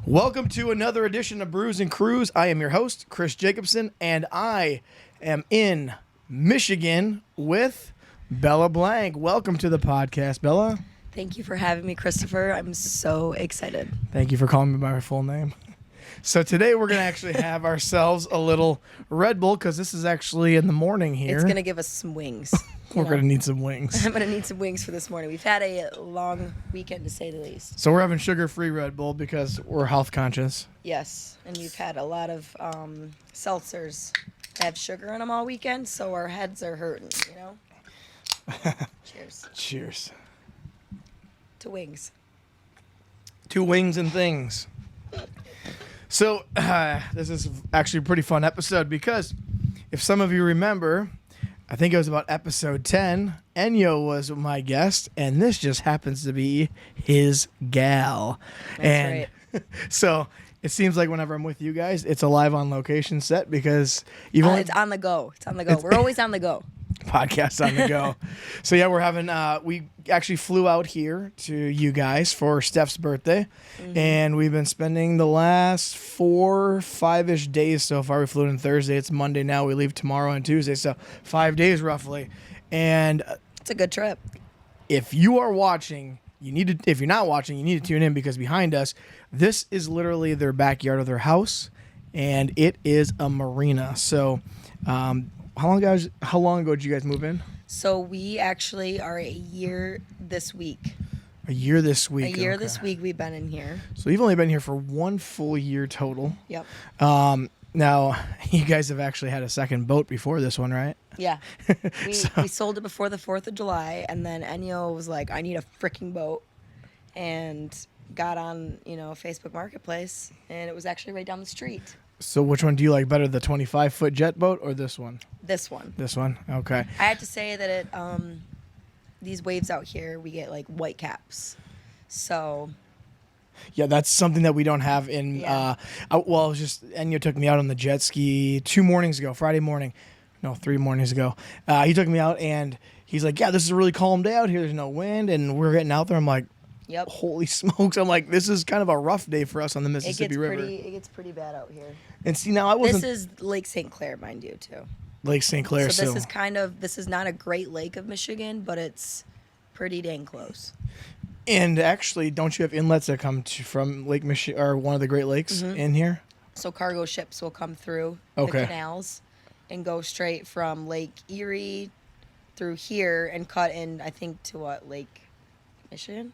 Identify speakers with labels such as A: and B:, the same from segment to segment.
A: Welcome to another edition of Brews Cruise. I am your host, Chris Jacobson, and I am in Michigan with Bella Blank. Welcome to the podcast, Bella.
B: Thank you for having me, Christopher. I'm so excited.
A: Thank you for calling me by my full name. So today we're going to actually have ourselves a little Red Bull because this is actually in the morning here.
B: It's going to give us some wings.
A: We're going to need some wings.
B: I'm going to need some wings for this morning. We've had a long weekend, to say the least.
A: So we're having sugar-free Red Bull because we're health conscious.
B: Yes, and we've had a lot of seltzers that have sugar in them all weekend, so our heads are hurting, you know? Cheers.
A: Cheers.
B: To wings.
A: To wings and things. So this is actually a pretty fun episode because if some of you remember, I think it was about episode 10, Enyo was my guest, and this just happens to be his gal.
B: That's right.
A: So it seems like whenever I'm with you guys, it's a live on location set because you've only...
B: It's on the go. It's on the go. We're always on the go.
A: Podcast on the go. So yeah, we're having we actually flew out here to you guys for Steph's birthday, and we've been spending the last 4-5ish days so far. We flew in Thursday, it's Monday now, we leave tomorrow and Tuesday, so 5 days roughly. And
B: It's a good trip.
A: if you are watching, if you're not watching, you need to tune in because behind us, this is literally their backyard of their house, and it is a marina. So how long ago did you guys move in?
B: So we actually are a year this week.
A: A year this week.
B: This week we've been in here.
A: So you've only been here for 1 full year total.
B: Yep.
A: Now, you guys have actually had a second boat before this one, right?
B: Yeah. We sold it before the 4th of July, and then Enyo was like, I need a freaking boat, and got on, Facebook Marketplace, and it was actually right down the street.
A: So which one do you like better, the 25-foot jet boat or this one?
B: This one.
A: This one? Okay.
B: I have to say that these waves out here, we get like white caps. So...
A: Yeah, that's something that we don't have in.
B: Yeah.
A: It was just Enyo took me out on the jet ski 2 mornings ago, Friday morning. No, 3 mornings ago. He took me out and he's like, "Yeah, this is a really calm day out here. There's no wind," and we're getting out there. I'm like,
B: "Yep,
A: holy smokes!" I'm like, "This is kind of a rough day for us on the Mississippi River."
B: It gets pretty bad out here.
A: And see, now I wasn't.
B: This is Lake St. Clair, mind you, too.
A: Lake St. Clair.
B: So this is not a Great Lake of Michigan, but it's pretty dang close.
A: And actually, don't you have inlets that come from Lake Michigan or one of the Great Lakes in here?
B: So cargo ships will come through the canals and go straight from Lake Erie through here and cut in, I think, to what, Lake Michigan?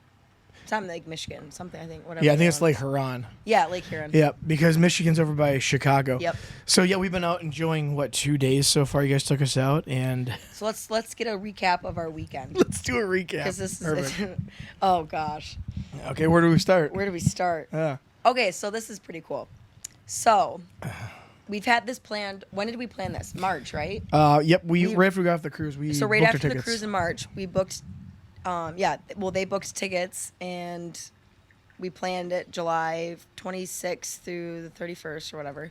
B: Something like Michigan, something, I think, whatever.
A: Yeah, I think it's Lake Huron.
B: Yeah, Lake Huron.
A: Yeah, because Michigan's over by Chicago.
B: Yep.
A: So yeah, we've been out enjoying 2 days so far. You guys took us out, and
B: so let's get a recap of our weekend.
A: Let's do a recap.
B: Because this is, oh gosh.
A: Okay, where do we start?
B: Yeah. Okay, so this is pretty cool. So we've had this planned. When did we plan this? March, right?
A: Yep. Right after we got off the cruise, we
B: right
A: booked
B: after
A: our
B: the
A: tickets.
B: cruise in March, we booked. They booked tickets, and we planned it July 26th through the 31st or whatever.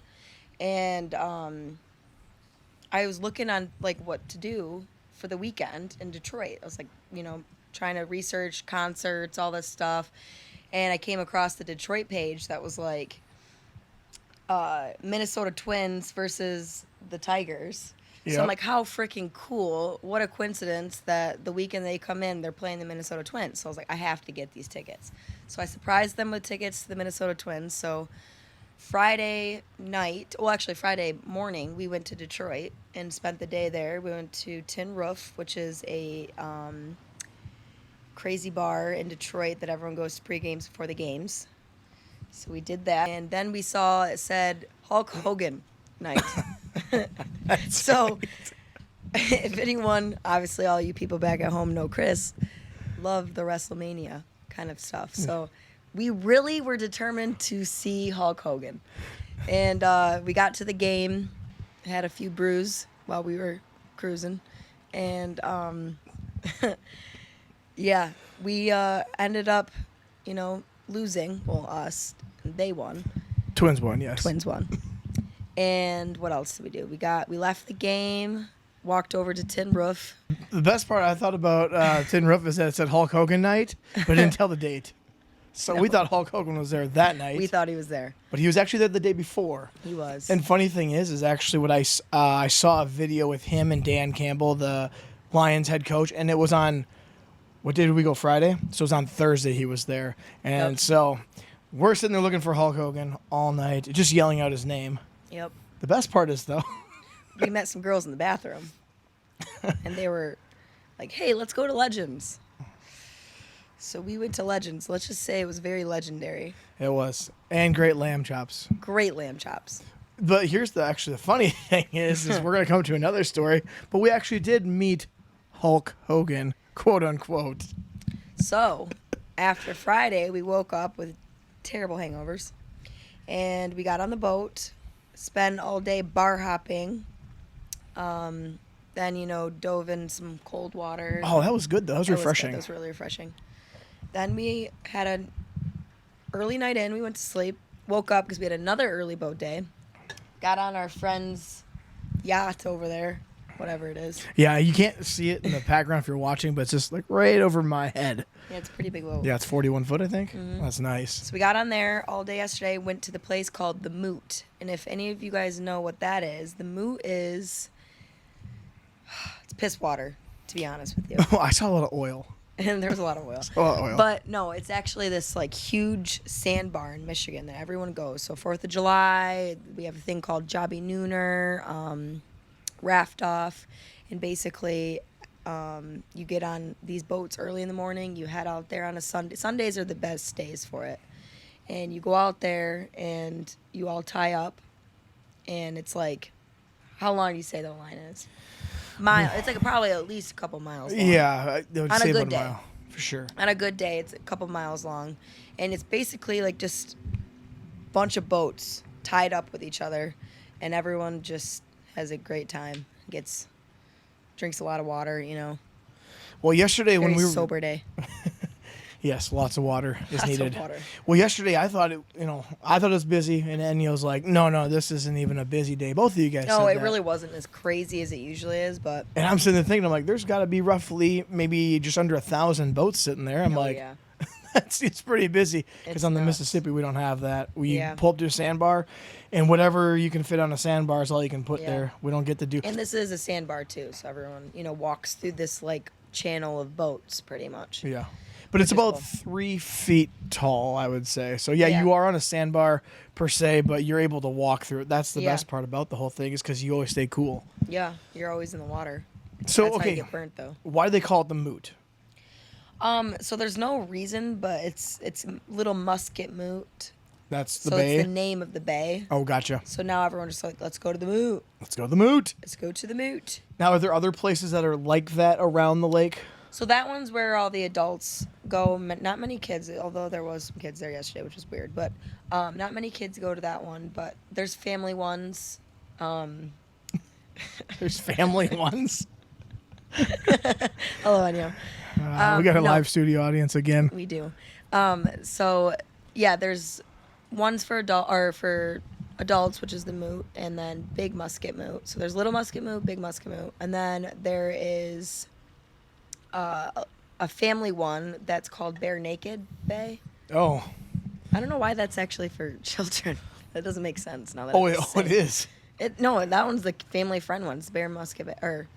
B: And I was looking on like what to do for the weekend in Detroit. I was like, trying to research concerts, all this stuff, and I came across the Detroit page that was like Minnesota Twins versus the Tigers.
A: Yep.
B: So I'm like, how freaking cool. What a coincidence that the weekend they come in, they're playing the Minnesota Twins. So I was like, I have to get these tickets. So I surprised them with tickets to the Minnesota Twins. So Friday morning, we went to Detroit and spent the day there. We went to Tin Roof, which is a crazy bar in Detroit that everyone goes to pre-games before the games. So we did that. And then we saw, it said Hulk Hogan night. So, if anyone, obviously all you people back at home know Chris, love the WrestleMania kind of stuff. So, we really were determined to see Hulk Hogan. And we got to the game, had a few brews while we were cruising. And, yeah, we ended up, losing. Well, us. They won.
A: Twins won, yes.
B: Twins won. And what else did we do? We left the game, walked over to Tin Roof.
A: The best part I thought about Tin Roof is that it said Hulk Hogan night, but it didn't tell the date. So we thought Hulk Hogan was there that night.
B: We thought he was there.
A: But he was actually there the day before.
B: He was.
A: And funny thing is actually what I saw a video with him and Dan Campbell, the Lions head coach, and it was on, what day did we go, Friday? So it was on Thursday he was there. And so we're sitting there looking for Hulk Hogan all night, just yelling out his name.
B: Yep.
A: The best part is, though,
B: we met some girls in the bathroom, and they were like, hey, let's go to Legends. So we went to Legends. Let's just say it was very legendary.
A: it was. And great lamb chops.
B: Great lamb chops.
A: But here's the funny thing is we're going to come to another story, but we actually did meet Hulk Hogan, quote unquote.
B: So after Friday, we woke up with terrible hangovers, and we got on the boat, spent all day bar hopping, then, dove in some cold water.
A: Oh, that was good, though. That was refreshing.
B: That was really refreshing. Then we had an early night in. We went to sleep, woke up because we had another early boat day. Got on our friend's yacht over there, whatever it is.
A: Yeah, you can't see it in the background if you're watching, but it's just like right over my head.
B: Yeah, it's a pretty big boat.
A: Yeah, it's 41 foot, I think.
B: Mm-hmm.
A: That's nice.
B: So we got on there all day yesterday, went to the place called The Moot. And if any of you guys know what that is, The Moot is... It's piss water, to be honest with you.
A: Oh, I saw a lot of oil.
B: And there was a lot of oil.
A: A lot of oil.
B: But no, it's actually this like huge sandbar in Michigan that everyone goes. So 4th of July, we have a thing called Jobby Nooner, Raft Off. And basically, you get on these boats early in the morning. You head out there on a Sunday. Sundays are the best days for it. And you go out there and you all tie up. And it's like, how long do you say the line is? It's like probably at least a couple miles long.
A: Yeah, I would
B: On
A: say
B: a good
A: about a
B: day.
A: mile, for sure.
B: On a good day, it's a couple miles long. And it's basically like just a bunch of boats tied up with each other. And everyone just has a great time. Drinks a lot of water,
A: Well, yesterday when
B: Very
A: we were...
B: sober day.
A: Yes, lots of water is
B: Lots of
A: needed.
B: water.
A: Well, yesterday I thought it was busy, and Enyo's like, no, this isn't even a busy day. Both of you guys
B: No,
A: said
B: it
A: that.
B: really wasn't as crazy as it usually is, but...
A: And I'm sitting there thinking, I'm like, there's got to be roughly maybe just under 1,000 boats sitting there. I'm like,
B: yeah.
A: it's pretty busy because
B: It's
A: on the
B: nuts.
A: Mississippi we don't have that. We
B: Yeah.
A: pull up to a sandbar, and whatever you can fit on a sandbar is all you can put
B: Yeah.
A: there. We don't get to do.
B: And this is a sandbar, too, so everyone, walks through this, like, channel of boats, pretty much.
A: Yeah. But it's
B: Which is
A: about
B: cool.
A: 3 feet tall, I would say. So, yeah,
B: Yeah.
A: you are on a sandbar per se, but you're able to walk through it. That's the
B: Yeah.
A: best part about the whole thing is because you always stay cool.
B: Yeah, you're always in the water.
A: So,
B: That's how
A: okay,
B: you get burnt, though.
A: why do they call it the Moot?
B: So there's no reason, but it's Little Musket Moot.
A: That's the
B: So
A: bay?
B: it's the name of the bay.
A: Oh, gotcha.
B: So now everyone's just like, let's go to the Moot.
A: Let's go to the Moot.
B: Let's go to the Moot.
A: Now, are there other places that are like that around the lake?
B: So that one's where all the adults go. Not many kids, although there was some kids there yesterday, which was weird. But not many kids go to that one. But there's family ones.
A: There's family ones.
B: Hello, Anya.
A: We got a
B: no.
A: live studio audience again.
B: We do. So yeah, there's ones for adults, which is the Moot, and then Big Musket Moot. So there's Little Musket Moot, Big Musket Moot, and then there is a family one that's called Bare Naked Bay.
A: Oh.
B: I don't know why that's actually for children. That doesn't make sense now that
A: It is.
B: No, that one's the family friend one. It's Bare Musket Bay, or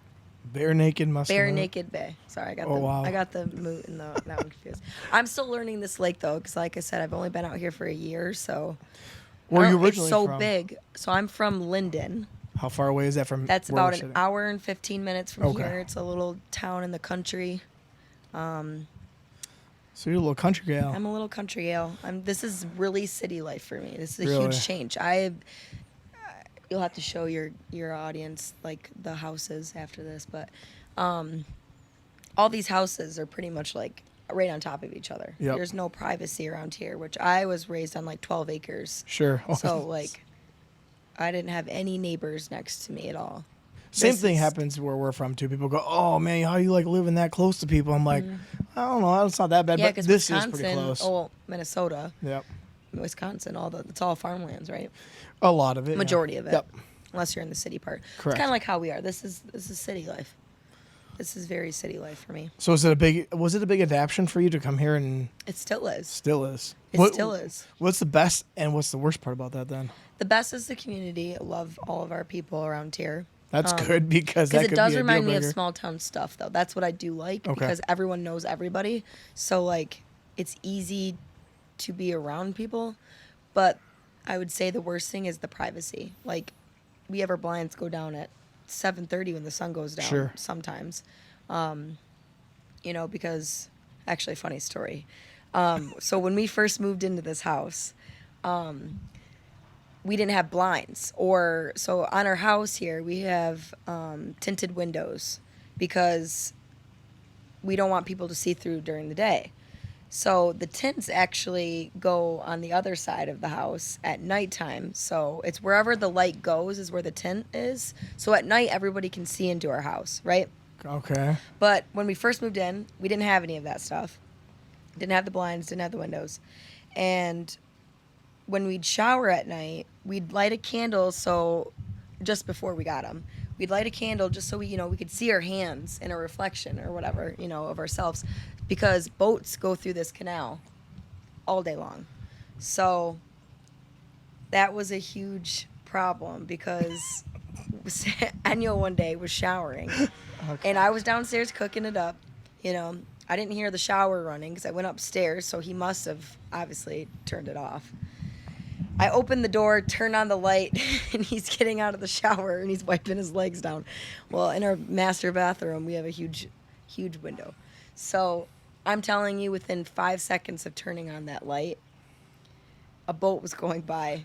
A: Bare Naked Musket
B: Bare
A: Moot.
B: Naked Bay. Sorry,
A: Oh, wow.
B: I got the Moot and that one confused. I'm still learning this lake though, because like I said, I've only been out here for a year, so.
A: Where are you
B: It's
A: originally
B: so
A: from?
B: big. So I'm from Linden.
A: How far away is that from
B: That's
A: where we're
B: about an
A: sitting?
B: hour and 15 minutes from
A: Okay.
B: here. It's a little town in the country.
A: So you're a little country gal.
B: I'm a little country gal. This is really city life for me. This is a
A: Really?
B: huge change. You'll have to show your audience like the houses after this, but all these houses are pretty much like right on top of each other.
A: Yep.
B: There's no privacy around here, which I was raised on like 12 acres.
A: Sure.
B: So like I didn't have any neighbors next to me at all.
A: Same
B: This
A: thing
B: is-
A: happens where we're from too. People go, "Oh man, how you like living that close to people?" I'm like, I don't know, it's not that bad,
B: Yeah,
A: but
B: because
A: this
B: Wisconsin,
A: is pretty close.
B: Minnesota,
A: Yep,
B: Wisconsin, it's all farmlands, right?
A: a lot of it.
B: Majority of it.
A: Yep.
B: Unless you're in the city part.
A: Correct.
B: It's kind of like how we are. This is city life. This is very city life for me.
A: So was it a big adaptation for you to come here? And
B: It still is.
A: still is.
B: Still is.
A: What's the best and what's the worst part about that then?
B: The best is the community. I love all of our people around here.
A: That's good because that
B: Because it
A: could
B: does
A: be a
B: remind
A: deal
B: me of
A: breaker.
B: small town stuff, though. That's what I do like
A: Okay.
B: because everyone knows everybody. So, like, it's easy to be around people. But I would say the worst thing is the privacy. Like, we have our blinds go down at 7:30 when the sun goes down.
A: Sure.
B: Sometimes, because actually, funny story. So when we first moved into this house, we didn't have blinds, so on our house here we have tinted windows because we don't want people to see through during the day. So the tints actually go on the other side of the house at nighttime. So it's wherever the light goes is where the tint is. So at night everybody can see into our house, right?
A: Okay.
B: But when we first moved in, we didn't have any of that stuff. Didn't have the blinds, didn't have the windows. And when we'd shower at night, we'd light a candle. So just before we got them, we'd light a candle just so we could see our hands in a reflection or whatever, of ourselves, because boats go through this canal all day long. So that was a huge problem because Enyo one day was showering and I was downstairs cooking it up. I didn't hear the shower running because I went upstairs, so he must have obviously turned it off. I opened the door, turned on the light, and he's getting out of the shower and he's wiping his legs down. Well, in our master bathroom, we have a huge, huge window. So I'm telling you, within 5 seconds of turning on that light, a boat was going by.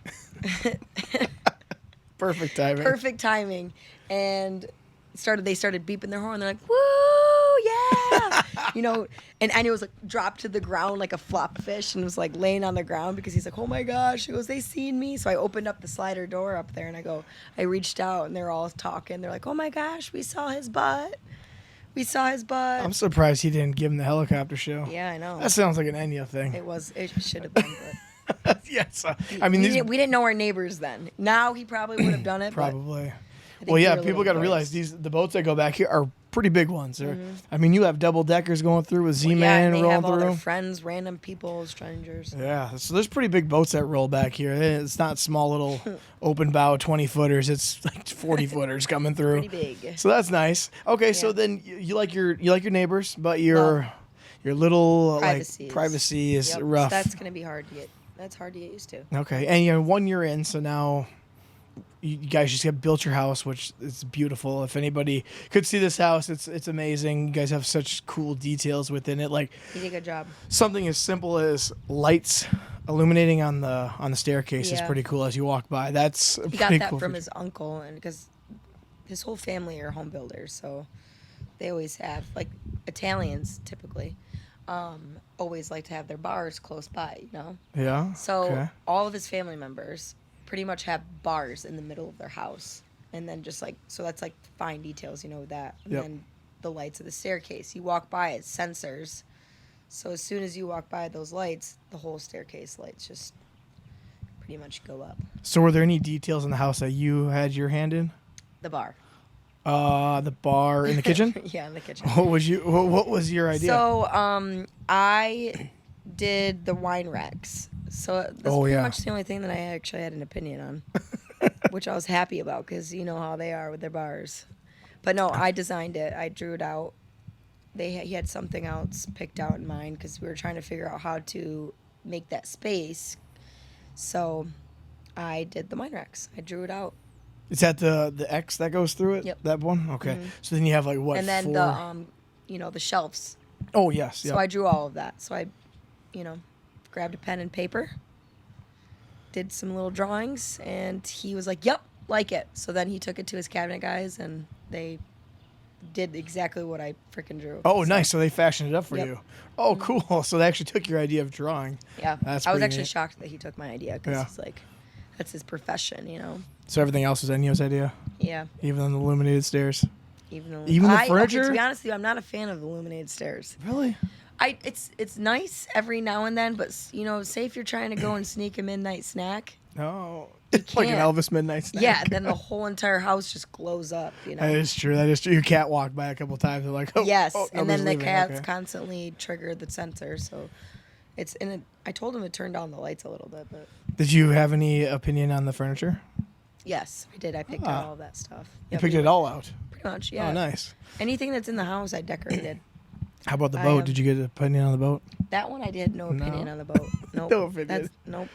A: Perfect timing.
B: Perfect timing. And they started beeping their horn. They're like, woo, yeah. And Anya was like dropped to the ground like a flop fish and was like laying on the ground because he's like, oh my gosh. He goes, they seen me. So I opened up the slider door up there and I reached out and they're all talking. They're like, oh my gosh, we saw his butt. We saw his butt.
A: I'm surprised he didn't give him the helicopter show.
B: Yeah, I know.
A: That sounds like an Enya thing.
B: It should have been, but
A: Yes. I mean,
B: we didn't know our neighbors then. Now he probably would have done it.
A: probably.
B: But
A: Well,
B: we
A: yeah,
B: were
A: people
B: little
A: got to
B: boys.
A: realize the boats that go back here are pretty big ones. I mean, you have double deckers going through with
B: Well,
A: Z-Man
B: and they
A: rolling
B: have all
A: through.
B: their friends, random people, strangers.
A: Yeah, so there's pretty big boats that roll back here. It's not small little open bow 20-footers. It's like 40-footers coming through.
B: Pretty big.
A: So that's nice. Okay, so
B: Yeah.
A: then you like your neighbors, but your little privacy is
B: Yep,
A: rough.
B: so that's gonna be hard to get. That's hard to get used to.
A: Okay, and 1 year in, so now you guys just have built your house, which is beautiful. If anybody could see this house, it's amazing. You guys have such cool details within it, like
B: You did a good job.
A: something as simple as lights illuminating on the staircase is
B: Yeah.
A: pretty cool as you walk by. That's
B: He got
A: pretty
B: that
A: cool
B: from
A: feature.
B: his uncle, and because his whole family are home builders, so they always have Italians typically. Always like to have their bars close by,
A: Yeah.
B: So
A: okay.
B: all of his family members pretty much have bars in the middle of their house, and then just so that's fine details, that. And
A: Yep.
B: then the lights of the staircase. You walk by, it's sensors. So as soon as you walk by those lights, the whole staircase lights just pretty much go up.
A: So were there any details in the house that you had your hand in?
B: The bar.
A: The bar in the kitchen.
B: Yeah, in the kitchen.
A: What was your idea?
B: So, I did the wine racks. So that's pretty much the only thing that I actually had an opinion on, which I was happy about because you know how they are with their bars. But no, I designed it. I drew it out. He had something else picked out in mind because we were trying to figure out how to make that space. So I did the wine racks. I drew it out.
A: Is that the X that goes through it?
B: Yep.
A: That one? Okay. So then you have what?
B: And then
A: 4?
B: the shelves.
A: Oh yes.
B: So
A: Yep.
B: I drew all of that. So I, grabbed a pen and paper, did some little drawings, and he was like, "Yep, like it." So then he took it to his cabinet guys, and they did exactly what I freaking drew.
A: Oh, nice. So they fashioned it up for
B: Yep.
A: you. Oh, cool. So they actually took your idea of drawing.
B: Yeah,
A: That's
B: I was
A: pretty
B: actually
A: neat.
B: shocked that he took my idea because
A: Yeah.
B: he's like, that's his profession,
A: So everything else was Ennio's idea,
B: Yeah.
A: even the illuminated stairs.
B: Even
A: Even the
B: okay,
A: furniture?
B: to be honest with you, I'm not a fan of illuminated stairs.
A: Really?
B: It's nice every now and then, but say if you're trying to go and sneak a midnight snack.
A: No, it's like an
B: can't.
A: Elvis midnight snack.
B: Yeah, then the whole entire house just glows up.
A: That is true. That is true. Your cat walked by a couple times. They're like, oh,
B: yes,
A: oh,
B: and then the
A: leaving.
B: cats
A: Okay.
B: constantly trigger the sensor. So I told him to turn down the lights a little bit, but
A: Did you have any opinion on the furniture?
B: yes, I did. I picked out all of that stuff.
A: You picked it all out.
B: Pretty much, yeah.
A: Oh, nice.
B: Anything that's in the house, I decorated.
A: How about the boat? Did you get an opinion on the boat?
B: That one, I did no opinion on the boat. Nope.
A: No opinion.
B: Nope.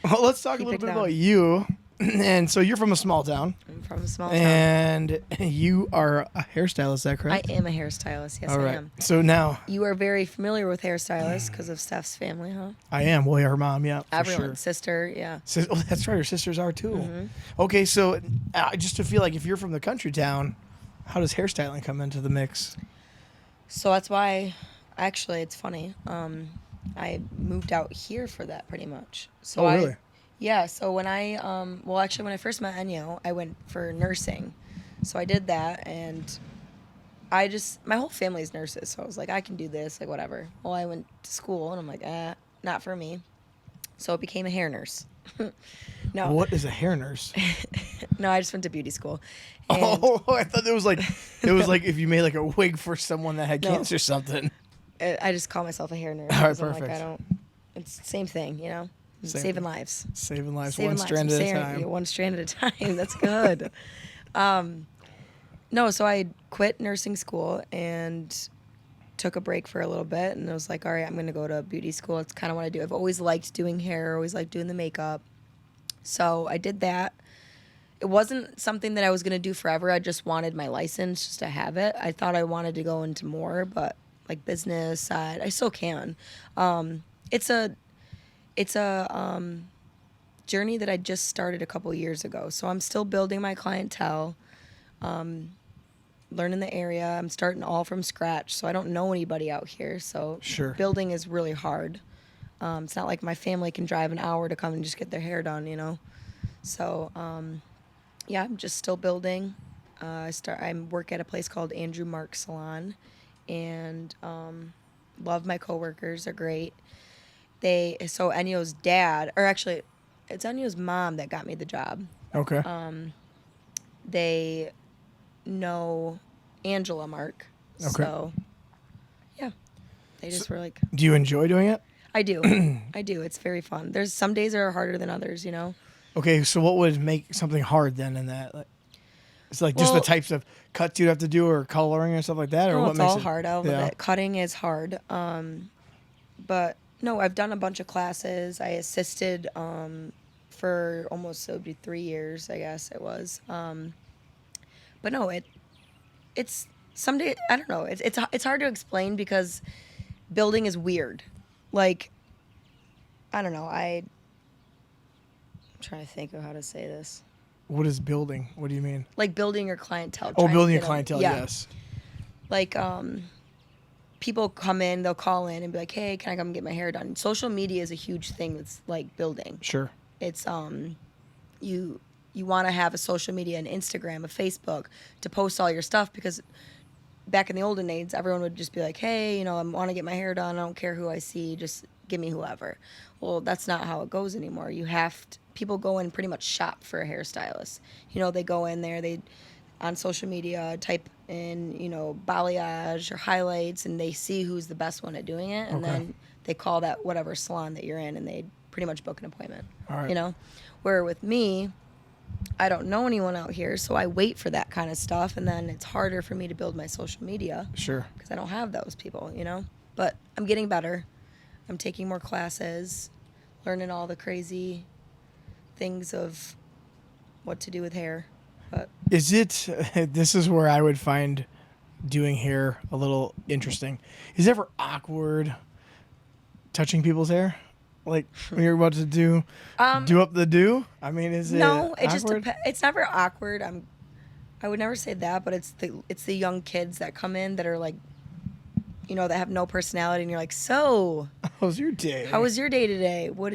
A: Well, let's talk a little bit about you. And so you're from a small town.
B: I'm from a small town.
A: And you are a hairstylist, is that correct?
B: I am a hairstylist. Yes,
A: all right.
B: I am.
A: So now.
B: You are very familiar with hairstylists because of Steph's family, huh?
A: I am. Well, her mom, yeah.
B: Everyone.
A: Sure.
B: Sister, yeah.
A: Oh, that's right. Her sisters are too.
B: Mm-hmm.
A: Okay, so just to feel like if you're from the country town, how does hairstyling come into the mix?
B: So that's why, actually, it's funny. I moved out here for that pretty much. So
A: really?
B: Yeah, so when when I first met Ennio, I went for nursing. So I did that, and my whole family is nurses, so I was like, I can do this, like, whatever. Well, I went to school, and I'm like, not for me. So I became a hair nurse. No.
A: What is a hair nurse?
B: No, I just went to beauty school.
A: Oh, I thought it was like if you made like a wig for someone that had cancer or something.
B: I just call myself a hair nurse.
A: All right,
B: I'm
A: perfect.
B: like, it's the same thing,
A: Saving
B: lives.
A: Saving lives,
B: Saving
A: one
B: lives.
A: strand at a time.
B: Yeah, one strand at a time. That's good. No, so I quit nursing school and took a break for a little bit, and I was like, all right, I'm going to go to beauty school. It's kind of what I do. I've always liked doing hair, always liked doing the makeup. So I did that. It wasn't something that I was going to do forever. I just wanted my license just to have it. I thought I wanted to go into more, but like business side, I still can. It's a journey that I just started a couple years ago. So I'm still building my clientele, learning the area. I'm starting all from scratch. So I don't know anybody out here. So
A: Sure.
B: building is really hard. It's not like my family can drive an hour to come and just get their hair done, So, yeah, I'm just still building. I work at a place called Andrew Mark Salon, and love my coworkers. They're great. So Ennio's dad, or actually, it's Ennio's mom that got me the job.
A: Okay.
B: They know Angela Mark.
A: Okay.
B: So, yeah, they just were like,
A: Do you enjoy doing it?
B: I do. I do. It's very fun. There's some days that are harder than others,
A: Okay, so what would make something hard then in that? It's like just the types of cuts you'd have to do or coloring and stuff like that? Or what
B: it's
A: makes
B: all
A: it
B: hard. All of it. Cutting is hard. But no, I've done a bunch of classes. I assisted for almost, it would be 3 years, I guess it was. But no, it's someday, I don't know. It's hard to explain because building is weird. Like, I don't know. I'm trying to think of how to say this.
A: What is building? What do you mean?
B: Like building your clientele.
A: Oh,
B: trying to
A: building
B: get
A: your clientele,
B: yeah.
A: yes.
B: Like, people come in, they'll call in and be like, hey, can I come get my hair done? Social media is a huge thing that's like building.
A: Sure.
B: It's, you want to have a social media, an Instagram, a Facebook to post all your stuff, because back in the olden days, everyone would just be like, hey, I want to get my hair done. I don't care who I see. Just give me whoever. Well, that's not how it goes anymore. People go in pretty much shop for a hairstylist. They go in there, on social media, type in, balayage or highlights, and they see who's the best one at doing it. And then they call that whatever salon that you're in, and they pretty much book an appointment.
A: All right.
B: Where with me, I don't know anyone out here, so I wait for that kind of stuff, and then it's harder for me to build my social media.
A: Sure.
B: Because I don't have those people, But I'm getting better. I'm taking more classes, learning all the crazy things of what to do with hair. But
A: This is where I would find doing hair a little interesting. Is it ever awkward touching people's hair? Like when you're about to do up the do? I mean, is it
B: no, it
A: awkward?
B: just depends. It's never awkward. I would never say that, but it's the young kids that come in that are like, that have no personality, and you're like, so
A: How was your day?
B: how was your day today? What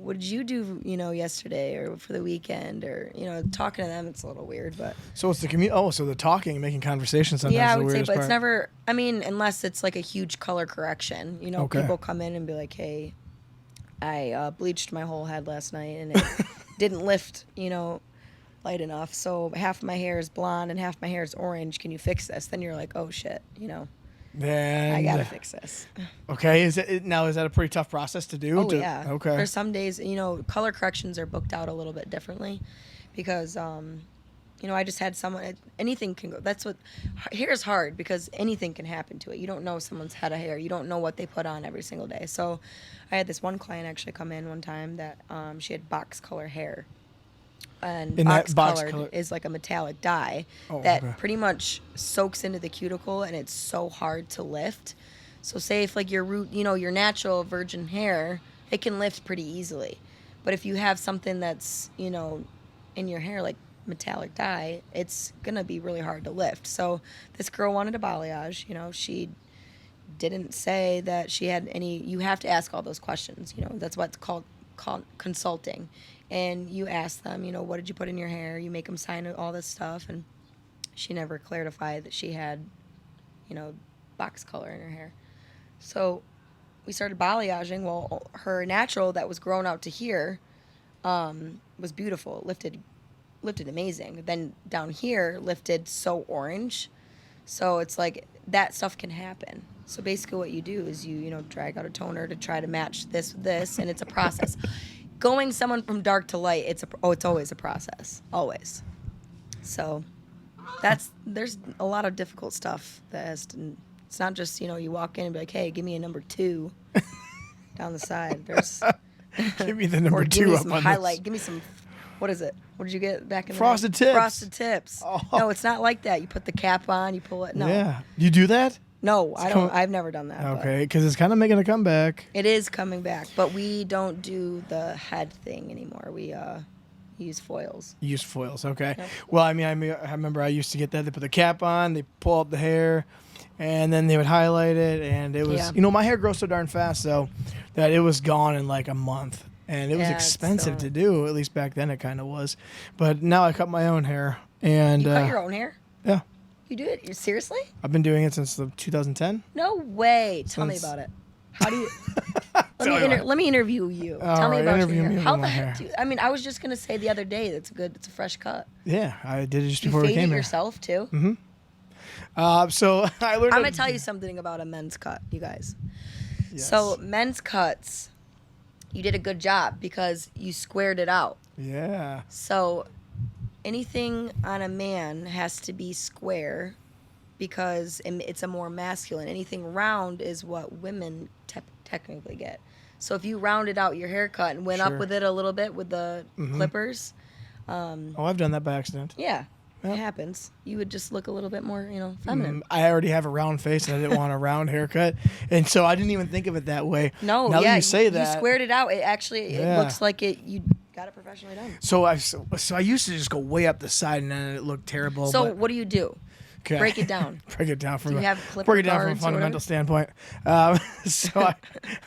B: what did you do, yesterday or for the weekend, or talking to them, it's a little weird, but
A: So it's the commute. Oh, so the talking and making conversation sometimes
B: yeah, I
A: is the
B: would say,
A: weirdest
B: but it's
A: part.
B: never. I mean, unless it's like a huge color correction.
A: Okay.
B: People come in and be like, "Hey, I bleached my whole head last night and it didn't lift, light enough. So half of my hair is blonde and half my hair is orange. Can you fix this?" Then you're like, "Oh shit,
A: And
B: I gotta fix this."
A: okay, is that a pretty tough process to do?
B: Oh yeah.
A: Okay.
B: There's some days, color corrections are booked out a little bit differently, because I just had someone. Anything can go. That's what hair is hard, because anything can happen to it. You don't know someone's head of hair. You don't know what they put on every single day. So, I had this one client actually come in one time that she had box color hair, and box colored is like a metallic dye that pretty much soaks into the cuticle, and it's so hard to lift. So, say if like your root, your natural virgin hair, it can lift pretty easily, but if you have something that's in your hair like metallic dye, it's gonna be really hard to lift. So this girl wanted a balayage. She didn't say that she had any. You have to ask all those questions. That's what's called consulting, and you ask them. What did you put in your hair? You make them sign all this stuff, and she never clarified that she had, box color in her hair. So we started balayaging. Well, her natural that was grown out to here was beautiful. Lifted amazing. Then down here lifted so orange. So it's like that stuff can happen. So basically what you do is you drag out a toner to try to match this with this, and it's a process. Going someone from dark to light, it's always a process. Always. So there's a lot of difficult stuff it's not just, you walk in and be like, "Hey, give me a number 2 down the side." There's
A: give me the number 2
B: give me
A: up
B: some
A: on
B: highlight.
A: this.
B: Give me some. What is it? What did you get back in the
A: Frosted
B: day?
A: tips.
B: Frosted tips.
A: Oh.
B: No, it's not like that. You put the cap on, you pull it. No.
A: Yeah. You do that?
B: No, I don't. I've never done that.
A: Okay, because it's kind of making a comeback.
B: It is coming back, but we don't do the head thing anymore. We use foils.
A: Use foils, okay.
B: Yep.
A: Well, I remember I used to get that. They put the cap on, they pull up the hair, and then they would highlight it, and it was, my hair grows so darn fast, though, that it was gone in like a month. And it was expensive to do, at least back then it kind of was. But now I cut my own hair. And
B: you cut your own hair?
A: Yeah.
B: You do it? You seriously?
A: I've been doing it since 2010.
B: No way. Tell me about it. How do you... Let me interview you.
A: All
B: Tell me
A: right,
B: about your hair. How the
A: my
B: heck do you... I mean, I was just going to say the other day, it's a fresh cut.
A: Yeah, I did it just
B: You
A: before we
B: fade
A: came
B: it
A: here.
B: yourself, too?
A: Mm-hmm. So I learned...
B: I'm going to tell you something about a men's cut, you guys.
A: Yes.
B: So men's cuts, you did a good job because you squared it out.
A: Yeah.
B: So anything on a man has to be square because it's a more masculine. Anything round is what women technically get. So if you rounded out your haircut and went up with it a little bit with the clippers.
A: I've done that by accident.
B: Yeah. It happens. You would just look a little bit more, feminine.
A: I already have a round face, and I didn't want a round haircut, and so I didn't even think of it that way.
B: No,
A: now that you say that,
B: you squared it out. It actually it looks like you got it professionally done.
A: So I used to just go way up the side, and then it looked terrible.
B: So what do you do?
A: Okay.
B: Break it down.
A: Break it down from
B: Do you have clipper
A: break it down from a
B: guards or
A: fundamental
B: whatever?
A: standpoint. So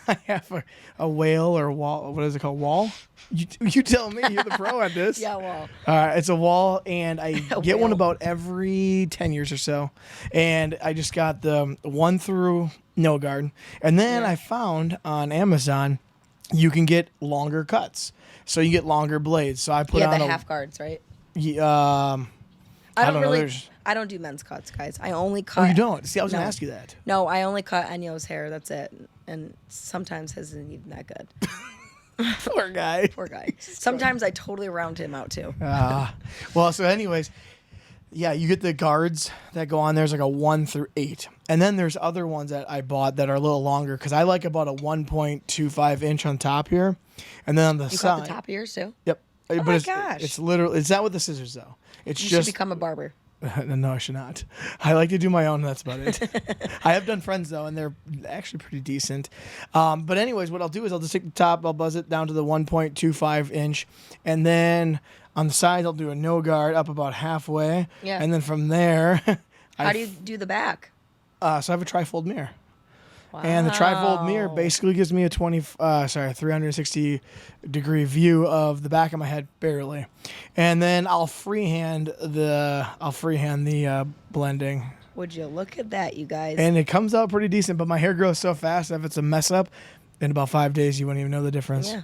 A: I have a whale or wall. What is it called? Wall? You tell me. You're the pro at this.
B: Yeah, wall.
A: It's a wall, and I get one
B: whale.
A: about every 10 years or so. And I just got the 1 through no guard, and then I found on Amazon you can get longer cuts, so you get longer blades. So I put on
B: the half guards, right?
A: I don't know.
B: I don't do men's cuts, guys. I only cut.
A: Oh, you don't? See, I was going to ask you that.
B: No, I only cut Enyo's hair. That's it. And sometimes his isn't even that good.
A: Poor guy.
B: Poor guy. Sometimes I totally round him out too.
A: Well, so anyways, yeah, you get the guards that go on. There's like a 1 through 8. And then there's other ones that I bought that are a little longer because I like about a 1.25 inch on top here. And then on the
B: You
A: side.
B: cut the top of yours too?
A: Yep.
B: Oh my gosh.
A: It's literally, it's not with the scissors though. It's
B: You
A: just.
B: should become a barber.
A: No, I should not. I like to do my own. That's about it. I have done friends though, and they're actually pretty decent. But anyways, what I'll do is I'll just take the top, I'll buzz it down to the 1.25 inch, and then on the sides I'll do a no guard up about halfway.
B: Yeah.
A: And then from there,
B: How do you do the back?
A: so I have a trifold mirror. And the trifold mirror basically gives me a 360-degree view of the back of my head, barely. And then I'll freehand the blending.
B: Would you look at that, you guys?
A: And it comes out pretty decent, but my hair grows so fast. If it's a mess up, in about 5 days, you wouldn't even know the difference.
B: Yeah.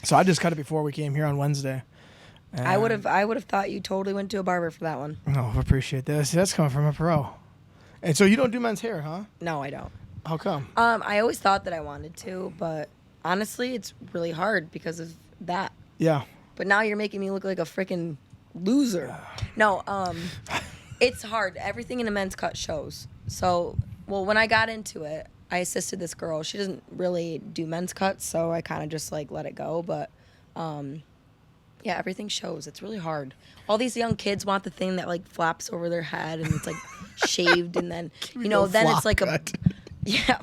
A: So I just cut it before we came here on Wednesday. And
B: I would have thought you totally went to a barber for that one.
A: Oh, I appreciate that. See, that's coming from a pro. And so you don't do men's hair, huh?
B: No, I don't.
A: How come?
B: I always thought that I wanted to, but honestly, it's really hard because of that.
A: Yeah.
B: But now you're making me look like a freaking loser. No, it's hard. Everything in a men's cut shows. So, well, when I got into it, I assisted this girl. She doesn't really do men's cuts, so I kind of just like let it go. But, yeah, everything shows. It's really hard. All these young kids want the thing that like flaps over their head and it's like shaved, and then then it's like
A: cut.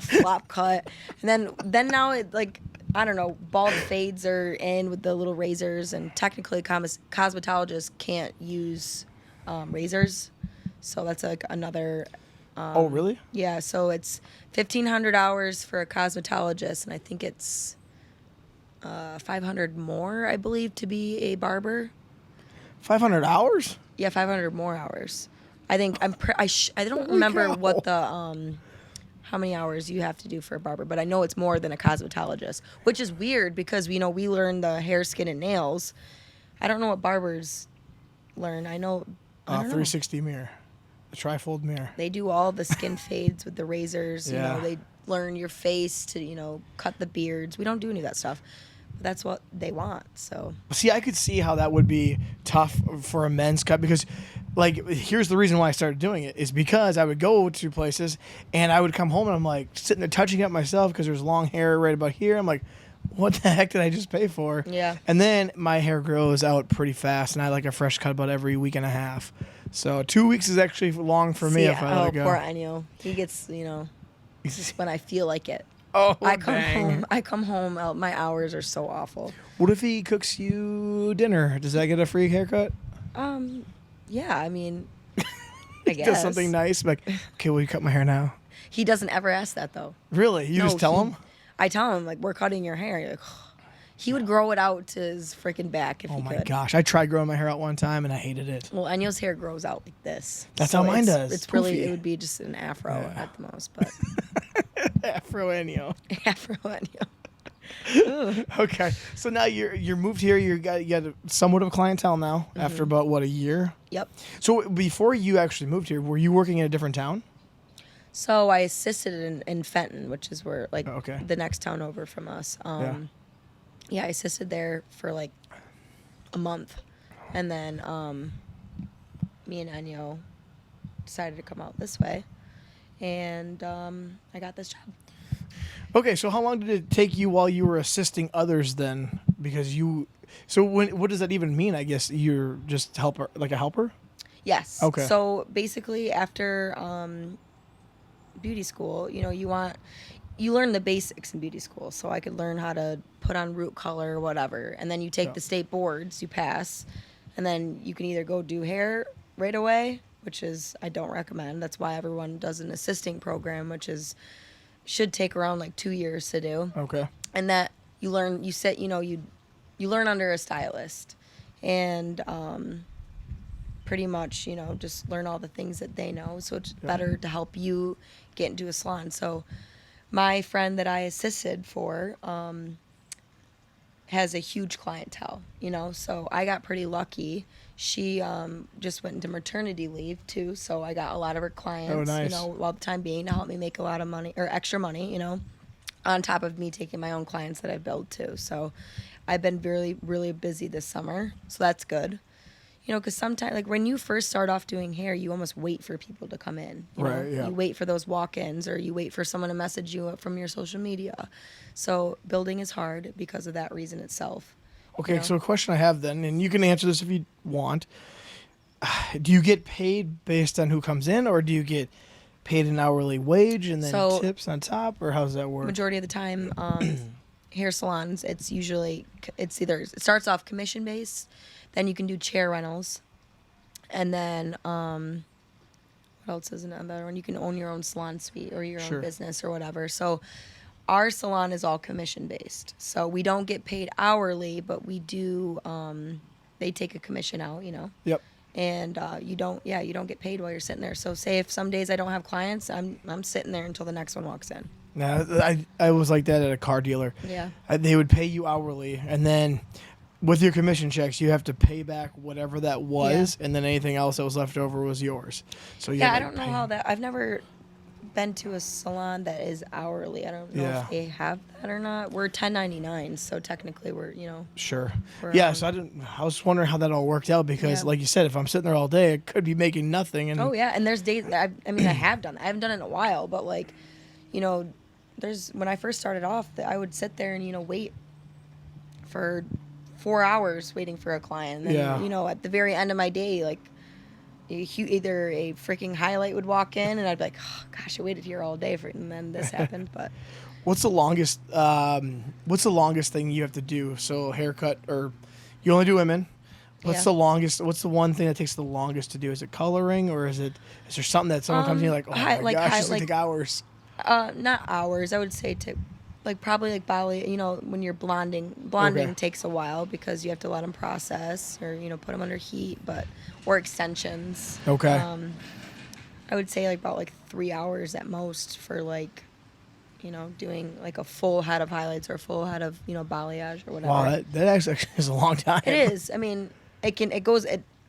B: flop cut, and then now it like I don't know, bald fades are in with the little razors, and technically cosmetologists can't use razors, so that's like another.
A: Oh really?
B: Yeah, so it's 1,500 hours for a cosmetologist, and I think it's 500 more, I believe, to be a barber.
A: 500 hours?
B: Yeah, 500 more hours. I think I don't remember
A: cow.
B: what the how many hours you have to do for a barber, but I know it's more than a cosmetologist, which is weird because we learn the hair, skin, and nails. I don't know what barbers learn. I don't know.
A: 360 mirror, the trifold mirror.
B: They do all the skin fades with the razors.
A: Yeah.
B: They learn your face to cut the beards. We don't do any of that stuff. But that's what they want. So
A: See, I could see how that would be tough for a men's cut because, like, here's the reason why I started doing it is because I would go to places and I would come home and I'm like sitting there touching up myself because there's long hair right about here. I'm like, what the heck did I just pay for?
B: Yeah.
A: And then my hair grows out pretty fast and I like a fresh cut about every week and a half. So 2 weeks is actually long for me if I let it go.
B: Poor Enyo. He gets when I feel like it.
A: Oh,
B: I come
A: dang.
B: home. My hours are so awful.
A: What if he cooks you dinner? Does that get a free haircut?
B: Yeah, I mean, I guess.
A: Does something nice? Like, okay, will you cut my hair now?
B: He doesn't ever ask that though.
A: Really? You just tell him?
B: I tell him like, we're cutting your hair. You're like, he would grow it out to his freaking back if he could.
A: Oh my gosh! I tried growing my hair out one time and I hated it.
B: Well, Enyo's hair grows out like this.
A: That's how mine does.
B: It's really,
A: Poofy.
B: it would be just an afro at the most, but
A: Afro Ennio.
B: afro Enyo.
A: Okay, so now you're moved here. You got somewhat of a clientele now after about a year.
B: Yep.
A: So before you actually moved here, were you working in a different town?
B: So I assisted in Fenton, which is where
A: Okay.
B: the next town over from us. Yeah, I assisted there for like a month, and then me and Enyo decided to come out this way, and I got this job.
A: Okay, so how long did it take you while you were assisting others then? Because what does that even mean? I guess you're just like a helper?
B: Yes.
A: Okay.
B: So basically, after beauty school, you learn the basics in beauty school. So I could learn how to put on root color or whatever, and then you take the state boards, you pass, and then you can either go do hair right away, which is I don't recommend. That's why everyone does an assisting program, which should take around like 2 years to do.
A: Okay.
B: And that you learn under a stylist, and pretty much just learn all the things that they know, so it's better to help you get into a salon. So my friend that I assisted for has a huge clientele, so I got pretty lucky. She just went into maternity leave too, so I got a lot of her clients,
A: Oh, nice.
B: while the time being, to help me make a lot of money or extra money, on top of me taking my own clients that I build too. So I've been really, really busy this summer, so that's good. Because sometimes, like when you first start off doing hair, you almost wait for people to come in.
A: Right, yeah.
B: You wait for those walk-ins, or you wait for someone to message you from your social media. So building is hard because of that reason itself.
A: Okay, so a question I have then, and you can answer this if you want. Do you get paid based on who comes in, or do you get paid an hourly wage and then tips on top, or how does that work?
B: Majority of the time, hair salons, it starts off commission based, then you can do chair rentals, and then what what else is another one? You can own your own salon suite or your
A: Sure.
B: own business or whatever. So our salon is all commission based. So we don't get paid hourly, but we do. They take a commission out,
A: Yep.
B: and you don't get paid while you're sitting there. So say if some days I don't have clients, I'm sitting there until the next one walks in.
A: Now, I was like that at a car dealer.
B: Yeah.
A: They would pay you hourly, and then with your commission checks, you have to pay back whatever that was, and then anything else that was left over was yours. So
B: I don't know how that. I've never been to a salon that is hourly. I don't know if they have that or not. We're 1099, so technically we're
A: Sure.
B: we're,
A: So I was wondering how that all worked out because, like you said, if I'm sitting there all day, I could be making nothing. And
B: oh yeah, and there's days. I have done that. I haven't done it in a while, but there's when I first started off, I would sit there and wait for 4 hours waiting for a client. And then, at the very end of my day, like either a freaking highlight would walk in and I'd be like, oh, gosh, I waited here all day and then this happened. But
A: what's the longest thing you have to do? So haircut, or you only do women. What's the one thing that takes the longest to do? Is it coloring, or is there something that someone comes to you like, oh my gosh, it's going to take hours?
B: Not hours. I would say probably balayage, when you're blonding takes a while because you have to let them process or, put them under heat, or extensions.
A: Okay.
B: I would say about 3 hours at most for doing a full head of highlights or a full head of, balayage or whatever.
A: Wow, that actually is a long time.
B: It is. I mean,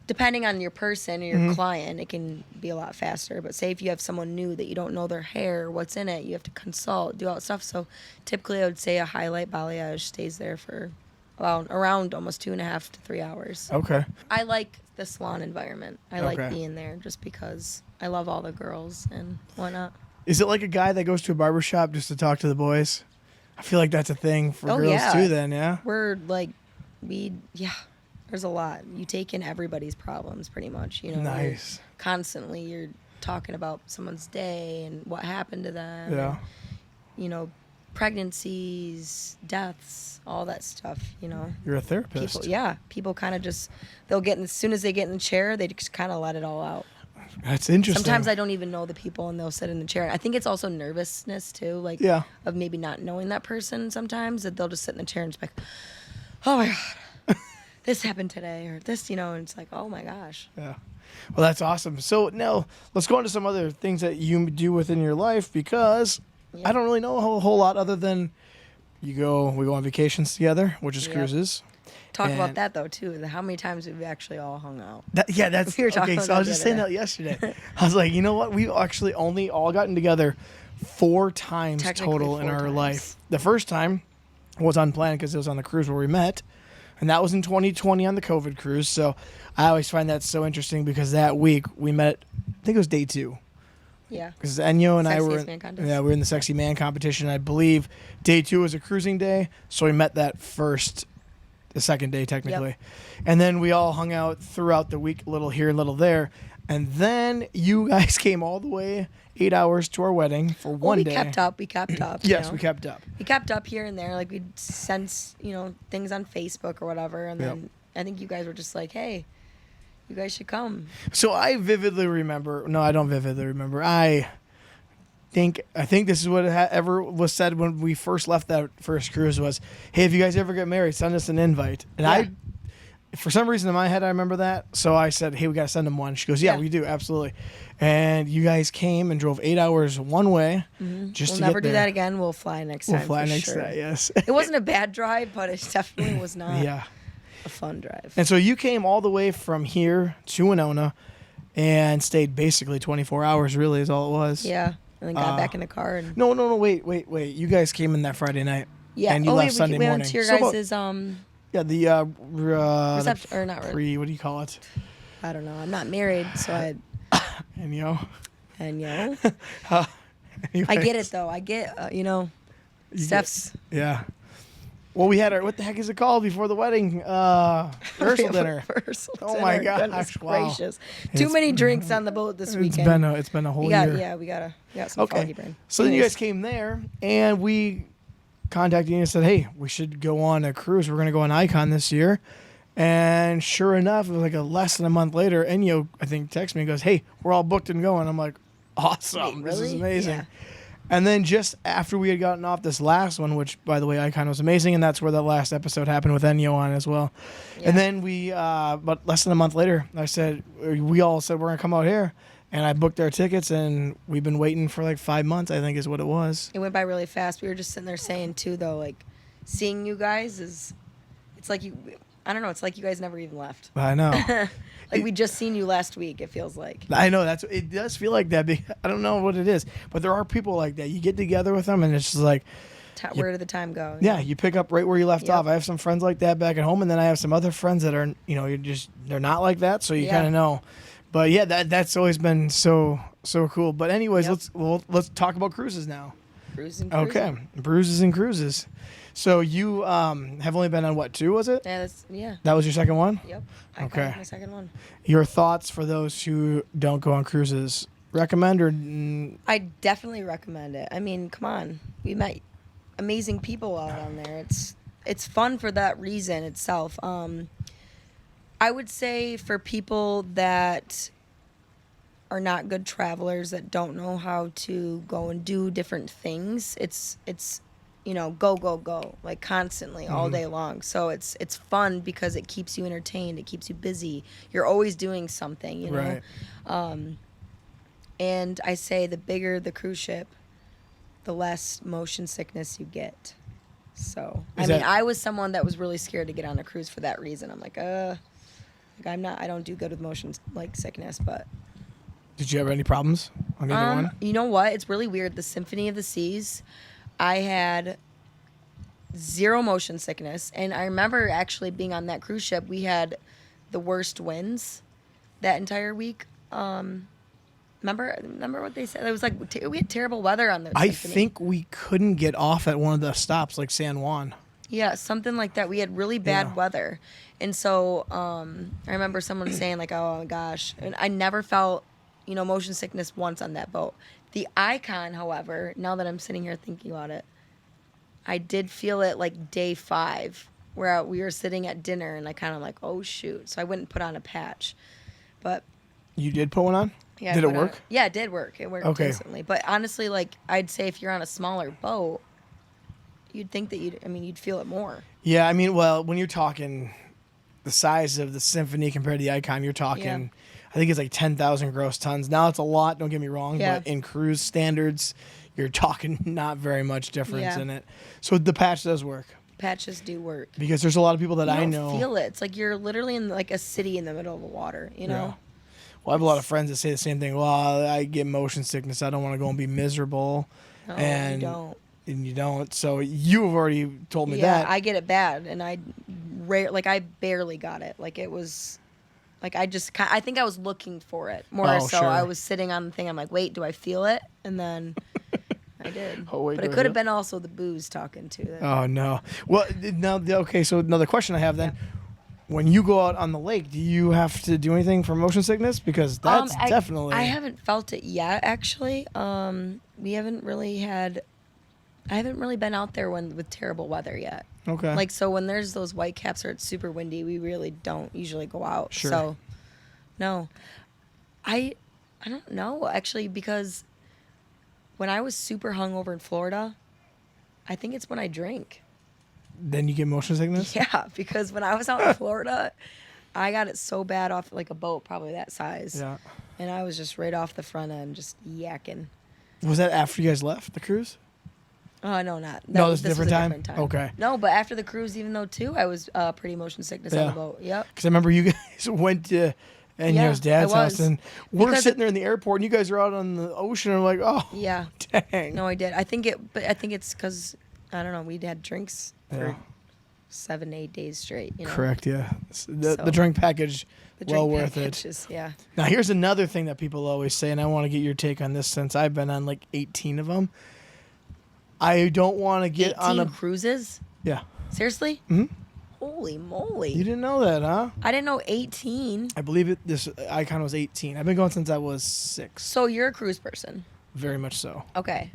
B: depending on your person or your client, it can be a lot faster. But say if you have someone new that you don't know their hair, what's in it, you have to consult, do all that stuff. So typically I would say a highlight balayage stays there for around almost 2.5 to 3 hours.
A: Okay.
B: I like the salon environment. I like being there just because I love all the girls and whatnot.
A: Is it like a guy that goes to a barbershop just to talk to the boys? I feel like that's a thing for girls too then, yeah?
B: We're there's a lot. You take in everybody's problems pretty much,
A: Nice.
B: Constantly you're talking about someone's day and what happened to them.
A: Yeah.
B: And, pregnancies, deaths, all that stuff,
A: You're a therapist.
B: People kind of just, as soon as they get in the chair, they just kind of let it all out.
A: That's interesting.
B: Sometimes I don't even know the people and they'll sit in the chair. I think it's also nervousness too, of maybe not knowing that person sometimes, that they'll just sit in the chair and just be like, oh my God, this happened today, or this, and it's like, oh my gosh.
A: Yeah. Well, that's awesome. So now let's go into some other things that you do within your life, because I don't really know a whole lot other than we go on vacations together, which is cruises.
B: Talk about that though too. How many times have we actually all hung out?
A: That's
B: we were talking
A: okay.
B: about
A: So I was just saying that yesterday. I was like, you know what? We've actually only all gotten together 4 times total in our life. The first time was unplanned because it was on the cruise where we met, and that was in 2020 on the COVID cruise. So I always find that so interesting because that week we met. I think it was day 2.
B: Yeah.
A: Because Enyo and I
B: were
A: in the Sexy Man competition. I believe day 2 was a cruising day, so we met the second day technically. Yep. And then we all hung out throughout the week, a little here, a little there. And then you guys came all the way 8 hours to our wedding for one day.
B: We kept up.
A: Yes, we kept up.
B: We kept up here and there. We'd send, things on Facebook or whatever. And then I think you guys were just like, hey, you guys should come.
A: So I vividly remember. No, I don't vividly remember. I think this is what ever was said when we first left that first cruise was, hey, if you guys ever get married, send us an invite. And for some reason in my head, I remember that. So I said, hey, we got to send them one. She goes, yeah, we do. Absolutely. And you guys came and drove 8 hours one way. Just
B: we'll
A: to
B: never
A: get
B: do
A: there.
B: that again. We'll fly next time.
A: We'll fly next time. Yes.
B: It wasn't a bad drive, but it definitely was not a fun drive.
A: And so you came all the way from here to Winona and stayed basically 24 hours, really, is all it was.
B: Yeah. And then got back in the car. And
A: No, wait. You guys came in that Friday night.
B: Yeah.
A: And you left Sunday morning.
B: We went to your guys'
A: the
B: reception, or not
A: pre, what do you call it?
B: I don't know. I'm not married, so I.
A: Anyway.
B: I get it though. I get Steph's.
A: Yeah. Well, we had what the heck is it called before the wedding? Rehearsal dinner. Oh my gosh!
B: Gracious. Too many drinks on the boat this weekend.
A: It's been a whole year.
B: Yeah, we got some foggy brain.
A: So then you guys came there, and we contacted you and said, hey, we should go on a cruise. We're going to go on Icon this year. And sure enough, it was like less than a month later, Enyo, I think, texted me and goes, "Hey, we're all booked and going." I'm like, "Awesome.
B: Wait,
A: This is
B: really?
A: amazing."
B: Yeah.
A: And then just after we had gotten off this last one, which, by the way, Icon was amazing, and that's where that last episode happened with Enyo on as well.
B: Yeah.
A: And then we, but less than a month later, we all said, we're going to come out here. And I booked our tickets, and we've been waiting for like 5 months, I think is what it was.
B: It went by really fast. We were just sitting there saying, too, though, like, seeing you guys it's like I don't know, it's like you guys never even left.
A: I know.
B: Like, we just seen you last week, it feels like.
A: I know, it does feel like that. I don't know what it is, but there are people like that. You get together with them, and it's just like,
B: Where did the time go?
A: yeah, you pick up right where you left
B: Yep.
A: off. I have some friends like that back at home, and then I have some other friends that are, they're not like that, so you
B: Yeah.
A: kind of know. But yeah, that's always been so cool. But anyways,
B: Yep.
A: let's talk about cruises now.
B: Cruising.
A: Okay, bruises and cruises. So you have only been on what, 2? Was it?
B: Yeah.
A: That was your second one.
B: Yep.
A: Okay.
B: Got my second one.
A: Your thoughts for those who don't go on cruises? Recommend or?
B: I definitely recommend it. I mean, come on, we met amazing people out on there. It's fun for that reason itself. I would say for people that are not good travelers, that don't know how to go and do different things, it's go like constantly all day long. So it's fun because it keeps you entertained, it keeps you busy, you're always doing something, you know.
A: Right.
B: And I say the bigger the cruise ship, the less motion sickness you get. So I was someone that was really scared to get on a cruise for that reason. I'm like I don't do good with motion like sickness. But
A: Did you have any problems on either one?
B: you know what, it's really weird. The Symphony of the Seas, I had 0 motion sickness, and I remember actually being on that cruise ship, we had the worst winds that entire week. Remember what they said? It was like we had terrible weather on the
A: I
B: Symphony.
A: think we couldn't get off at one of the stops, like San Juan.
B: Yeah, something like that. We had really bad
A: Yeah.
B: weather. And so I remember someone saying, like, oh, my gosh. And I never felt, motion sickness once on that boat. The Icon, however, now that I'm sitting here thinking about it, I did feel it, like, day 5, where we were sitting at dinner, and I kind of like, oh, shoot. So I wouldn't put on a patch. But
A: You did put one on?
B: yeah.
A: Did it work?
B: Yeah, it did work. It worked
A: Okay.
B: decently. But honestly, like, I'd say if you're on a smaller boat, you'd think that you'd feel it more.
A: Yeah, I mean, well, when you're talking the size of the Symphony compared to the Icon, you're talking,
B: Yeah.
A: I think it's like 10,000 gross tons. Now it's a lot, don't get me wrong,
B: Yeah.
A: but in cruise standards, you're talking not very much difference
B: Yeah.
A: in it. So the patch does work
B: Patches do work.
A: because there's a lot of people that
B: You
A: I
B: don't
A: know.
B: feel it. It's like you're literally in like a city in the middle of the water, you know?
A: Well, I have a lot of friends that say the same thing. Well, I get motion sickness. I don't want to go and be miserable.
B: No,
A: and
B: you don't.
A: And you don't. So you've already told me
B: Yeah,
A: that.
B: I get it bad, and I barely got it. Like it was, like I think I was looking for it more.
A: Oh,
B: so
A: sure.
B: I was sitting on the thing. I'm like, wait, do I feel it? And then I did.
A: Oh, wait,
B: but
A: do
B: it
A: I
B: could have
A: feel-
B: been also the booze talking too.
A: Oh no. Well, now okay. So another question I have then: when you go out on the lake, do you have to do anything for motion sickness? Because that's definitely.
B: I haven't felt it yet. Actually, we haven't really had. I haven't really been out there with terrible weather yet.
A: Okay.
B: Like so, when there's those white caps or it's super windy, we really don't usually go out.
A: Sure.
B: So, no, I don't know actually, because when I was super hungover in Florida, I think it's when I drink.
A: Then you get motion sickness.
B: Yeah, because when I was out in Florida, I got it so bad off like a boat probably that size.
A: Yeah.
B: And I was just right off the front end, just yakking.
A: Was that after you guys left the cruise?
B: Oh, no, not.
A: No, this
B: was
A: was a different time? Okay.
B: No, but after the cruise, even though, too, I was pretty motion sickness on
A: Yeah.
B: the boat. Yep.
A: Because I remember you guys went to Enyo's dad's
B: I
A: house,
B: was.
A: and we're
B: Because
A: sitting there in the airport, and you guys are out on the ocean, and I'm like, oh,
B: Yeah.
A: dang.
B: No, I did. I think it's because, I don't know, we'd had drinks for
A: Yeah.
B: 7-8 days straight. You know?
A: Correct, yeah. The
B: So-
A: drink package,
B: The
A: well
B: drink
A: worth it.
B: packages, yeah.
A: Now, here's another thing that people always say, and I want to get your take on this since I've been on like 18 of them. I don't want to get
B: 18
A: on a...
B: cruises?
A: Yeah.
B: Seriously?
A: Mhm.
B: Holy moly.
A: You didn't know that, huh?
B: I didn't know 18.
A: I believe this Icon was 18. I've been going since I was 6.
B: So you're a cruise person.
A: Very much so.
B: Okay.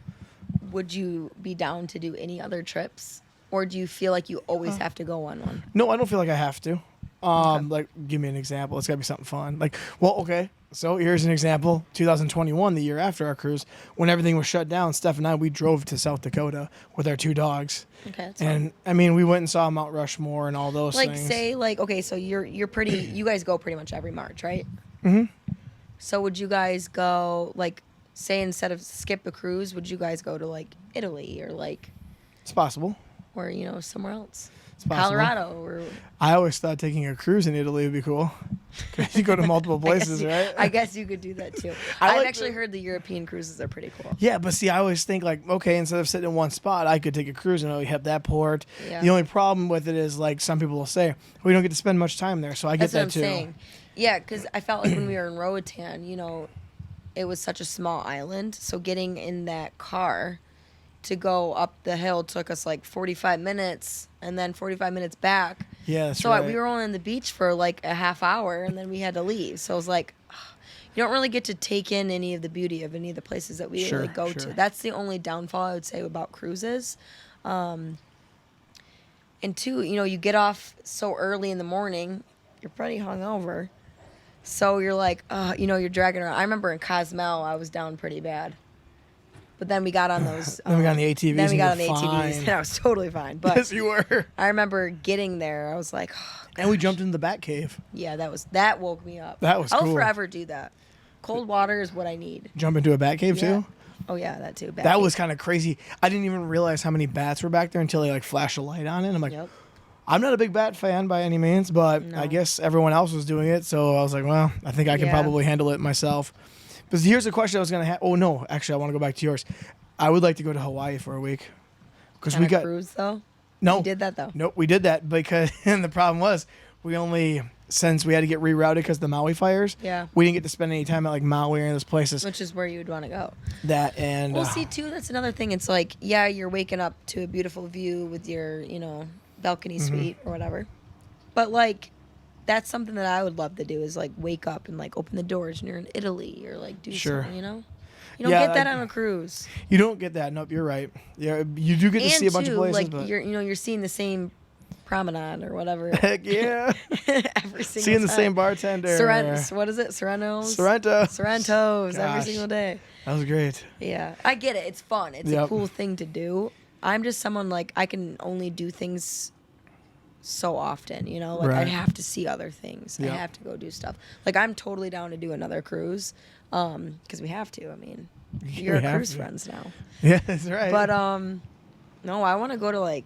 B: Would you be down to do any other trips? Or do you feel like you always have to go on one?
A: No, I don't feel like I have to. Like, give me an example. It's got to be something fun. Like, well, okay. So here's an example. 2021, the year after our cruise, when everything was shut down, Steph and I, we drove to South Dakota with our 2 dogs.
B: Okay, that's
A: And I mean, we went and saw Mount Rushmore and all those
B: like
A: things.
B: say like okay, so you're pretty. You guys go pretty much every March, right? Mm-hmm. So would you guys go like say instead of skip a cruise, would you guys go to like Italy or like?
A: It's possible.
B: Or somewhere else,
A: It's possible.
B: Colorado or.
A: I always thought taking a cruise in Italy would be cool. 'Cause you go to multiple places, right?
B: I guess you could do that too. I've actually heard the European cruises are pretty cool.
A: Yeah, but see, I always think like, okay, instead of sitting in one spot, I could take a cruise and hit that port.
B: Yeah.
A: The only problem with it is like some people will say, we don't get to spend much time there, so I get
B: That's
A: that
B: what I'm
A: too.
B: saying. Yeah, because I felt like when we were in Roatan, it was such a small island, so getting in that car to go up the hill took us like 45 minutes and then 45 minutes back.
A: Yeah, that's
B: so
A: right.
B: we were only on the beach for like a half hour and then we had to leave. So I was like, you don't really get to take in any of the beauty of any of the places that we really go to. That's the only downfall I would say about cruises. And 2, you get off so early in the morning, you're pretty hungover. So you're like, you're dragging around. I remember in Cozumel, I was down pretty bad. But then we got on those.
A: Then we got on the ATVs.
B: Then we got on
A: and
B: the
A: you were
B: ATVs,
A: fine.
B: and I was totally fine. But
A: Yes, you were.
B: I remember getting there. I was like,
A: And we jumped into the Bat Cave.
B: yeah, that woke me up.
A: That was
B: I'll
A: cool.
B: forever do that. Cold water is what I need.
A: Jump into a Bat Cave
B: Yeah.
A: too?
B: Oh yeah, that too.
A: That was kind of crazy. I didn't even realize how many bats were back there until they like flashed a light on it. I'm like,
B: Yep.
A: I'm not a big bat fan by any means, but
B: No.
A: I guess everyone else was doing it. So I was like, well, I think I can
B: Yeah.
A: probably handle it myself. But here's a question I was going to have. Oh, no. Actually, I want to go back to yours. I would like to go to Hawaii for a week. Because
B: On
A: we
B: a
A: got.
B: cruise though.
A: No.
B: You did that though.
A: Nope, we did that because, and the problem was, since we had to get rerouted because of the Maui fires,
B: Yeah.
A: we didn't get to spend any time at like Maui or any of those places.
B: Which is where you would want to go.
A: That and.
B: Well, see, too, that's another thing. It's like, yeah, you're waking up to a beautiful view with your, balcony
A: Mm-hmm.
B: suite or whatever. But, like, that's something that I would love to do is, like, wake up and, like, open the doors and you're in Italy or, like, do
A: Sure.
B: something, You don't
A: Yeah,
B: get that on a cruise.
A: You don't get that. Nope, you're right. Yeah, you do get to
B: And,
A: see a bunch
B: too,
A: of places,
B: like,
A: but.
B: you're seeing the same promenade or whatever.
A: Heck yeah.
B: every single
A: Seeing the
B: time.
A: same bartender.
B: What is it? Sorrentos?
A: Sorrento.
B: Every
A: Gosh.
B: single day.
A: That was great.
B: Yeah, I get it. It's fun. It's a
A: Yep.
B: cool thing to do. I'm just someone like I can only do things so often, Like
A: Right.
B: I'd have to see other things.
A: Yep.
B: I have to go do stuff. Like I'm totally down to do another cruise, because we have to. I mean, you're
A: We
B: a
A: have
B: cruise
A: to.
B: friends now.
A: Yeah, that's right.
B: But no, I want to go to like